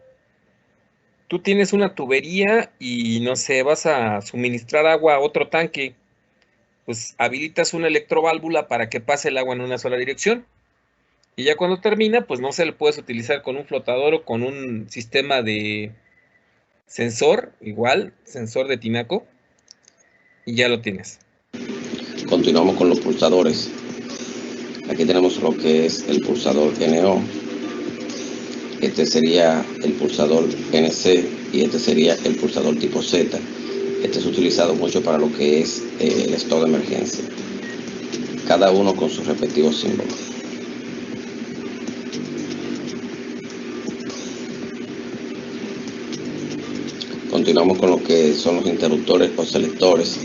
S1: tú tienes una tubería y no sé, vas a suministrar agua a otro tanque, pues habilitas una electroválvula para que pase el agua en una sola dirección. Y ya cuando termina, pues no se le puedes utilizar con un flotador o con un sistema de sensor, igual, sensor de tinaco, y ya lo tienes.
S10: Continuamos con los pulsadores. Aquí tenemos lo que es el pulsador NO. Este sería el pulsador NC y este sería el pulsador tipo Z. Este es utilizado mucho para lo que es el stop de emergencia. Cada uno con su respectivo símbolo. Continuamos con lo que son los interruptores o selectores.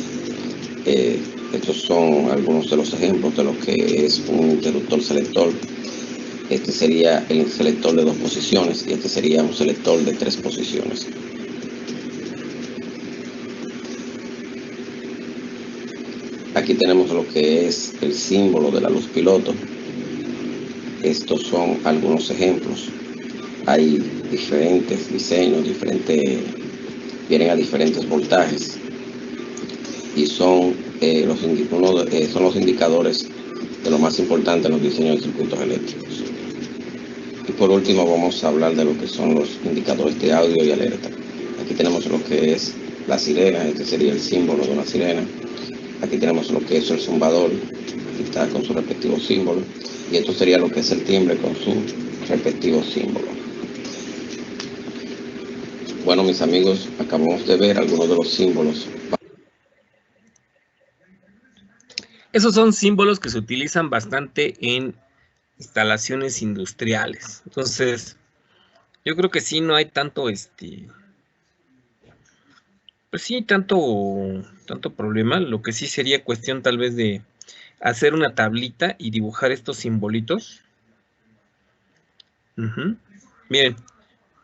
S10: Estos son algunos de los ejemplos de lo que es un interruptor selector. Este sería el selector de 2 posiciones y este sería un selector de 3 posiciones. Aquí tenemos lo que es el símbolo de la luz piloto. Estos son algunos ejemplos. Hay diferentes diseños, vienen a diferentes voltajes y son los indicadores de lo más importante en los diseños de circuitos eléctricos. Y por último vamos a hablar de lo que son los indicadores de audio y alerta. Aquí tenemos lo que es la sirena, este sería el símbolo de una sirena. Aquí tenemos lo que es el zumbador, aquí está con su respectivo símbolo. Y esto sería lo que es el timbre con su respectivo símbolo. Bueno, mis amigos, acabamos de ver algunos de los símbolos.
S1: Esos son símbolos que se utilizan bastante en instalaciones industriales. Entonces, yo creo que sí no hay tanto, pues sí, tanto problema. Lo que sí sería cuestión tal vez de hacer una tablita y dibujar estos simbolitos. Miren,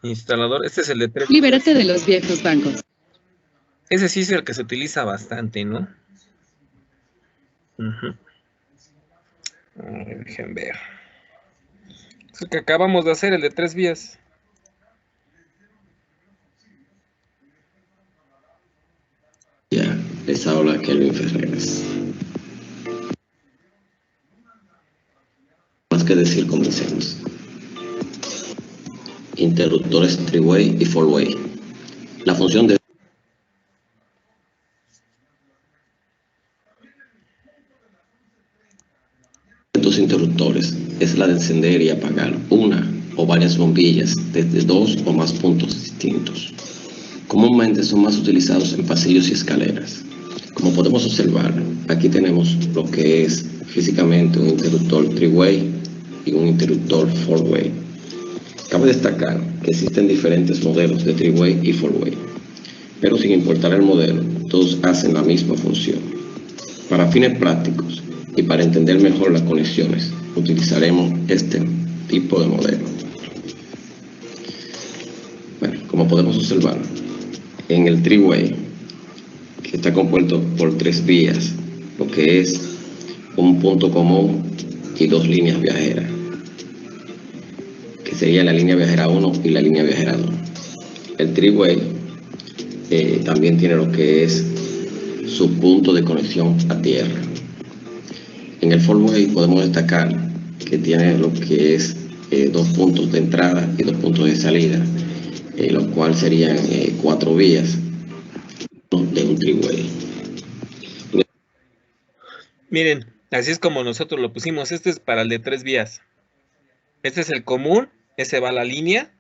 S1: instalador, este es el de 3.
S13: Libérate de los viejos bancos.
S1: Ese sí es el que se utiliza bastante, ¿no? A ver, dejen ver. Es el que acabamos de hacer, el de 3 vías.
S10: Ya, les habla Kelvin Ferreras. Más que decir, comencemos. Interruptores 3-way y 4-way. La función de estos interruptores es la de encender y apagar una o varias bombillas desde 2 o más puntos distintos. Comúnmente son más utilizados en pasillos y escaleras. Como podemos observar, aquí tenemos lo que es físicamente un interruptor 3-way y un interruptor 4-way. Cabe destacar que existen diferentes modelos de 3-way y 4-way, pero sin importar el modelo, todos hacen la misma función. Para fines prácticos y para entender mejor las conexiones, utilizaremos este tipo de modelo. Bueno, como podemos observar, en el 3-way que está compuesto por 3 vías, lo que es un punto común y 2 líneas viajeras, que sería la línea viajera 1 y la línea viajera 2. El three-way también tiene lo que es su punto de conexión a tierra. En el four-way podemos destacar que tiene lo que es 2 puntos de entrada y 2 puntos de salida, lo cual serían 4 vías de un three-way.
S1: Miren, así es como nosotros lo pusimos. Este es para el de 3 vías. Este es el común, ese va a la línea.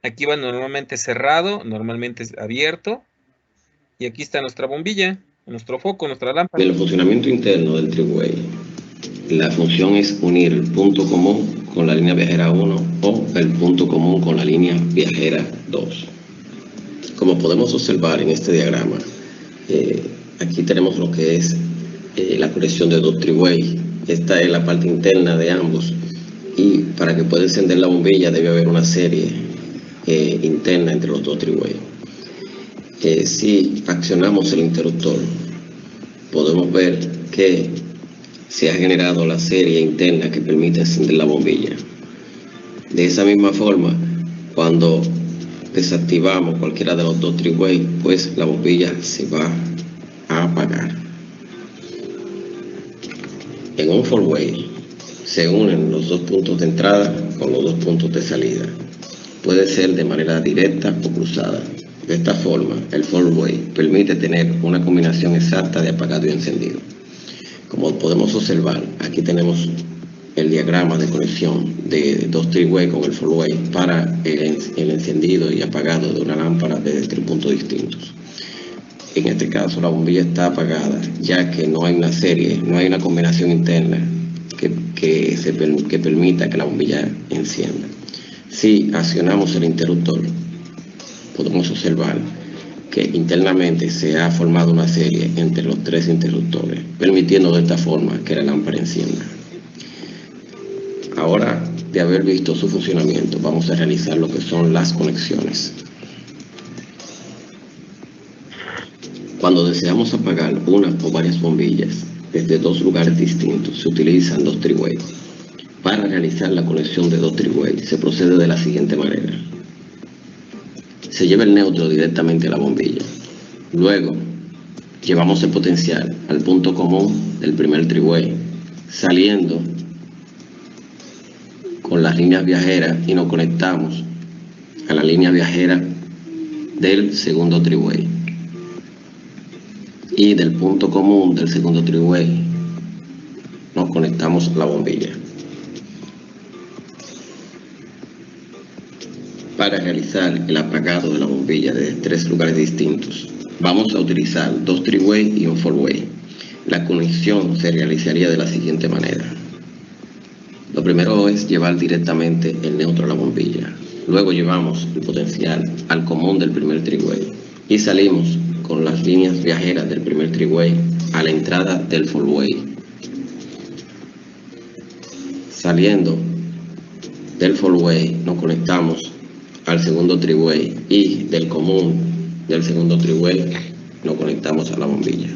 S1: Aquí va normalmente cerrado, normalmente es abierto. Y aquí está nuestra bombilla, nuestro foco, nuestra lámpara.
S10: En el funcionamiento interno del three-way, la función es unir el punto común con la línea viajera 1 o el punto común con la línea viajera 2. Como podemos observar en este diagrama, aquí tenemos lo que es la conexión de 2 three-way. Esta es la parte interna de ambos, y para que pueda encender la bombilla debe haber una serie interna entre los 2 three-way. Si accionamos el interruptor, podemos ver que se ha generado la serie interna que permite encender la bombilla. De esa misma forma, cuando desactivamos cualquiera de los 2 three-way, pues la bombilla se va a apagar. En un four-way se unen los 2 puntos de entrada con los 2 puntos de salida. Puede ser de manera directa o cruzada. De esta forma, el four-way permite tener una combinación exacta de apagado y encendido. Como podemos observar, aquí tenemos el diagrama de conexión de 2 three-way con el four-way para el encendido y apagado de una lámpara desde 3 puntos distintos. En este caso, la bombilla está apagada, ya que no hay una serie, no hay una combinación interna que permita que la bombilla encienda. Si accionamos el interruptor, podemos observar que internamente se ha formado una serie entre los 3 interruptores, permitiendo de esta forma que la lámpara encienda. Ahora, de haber visto su funcionamiento, vamos a realizar lo que son las conexiones. Cuando deseamos apagar una o varias bombillas desde 2 lugares distintos, se utilizan 2 three-way. Para realizar la conexión de 2 three-way, se procede de la siguiente manera. Se lleva el neutro directamente a la bombilla. Luego, llevamos el potencial al punto común del primer three-way, saliendo con las líneas viajeras, y nos conectamos a la línea viajera del segundo three-way. Y del punto común del segundo three-way nos conectamos a la bombilla. Para realizar el apagado de la bombilla desde 3 lugares distintos, vamos a utilizar 2 three-way y un four-way. La conexión se realizaría de la siguiente manera. Lo primero es llevar directamente el neutro a la bombilla. Luego llevamos el potencial al común del primer three-way y salimos con las líneas viajeras del primer three-way a la entrada del four-way. Saliendo del four-way nos conectamos al segundo three-way, y del común del segundo three-way nos conectamos a la bombilla.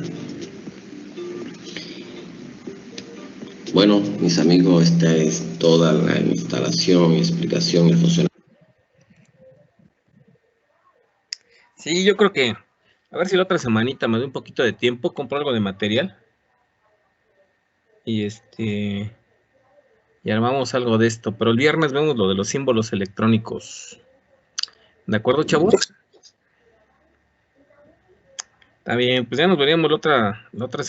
S10: Bueno, mis amigos, esta es toda la instalación y explicación y el funcionamiento.
S1: Sí, yo creo que a ver si la otra semanita me doy un poquito de tiempo, compro algo de material y y armamos algo de esto, pero el viernes vemos lo de los símbolos electrónicos. ¿De acuerdo, chavos? Está bien, pues ya nos veríamos la otra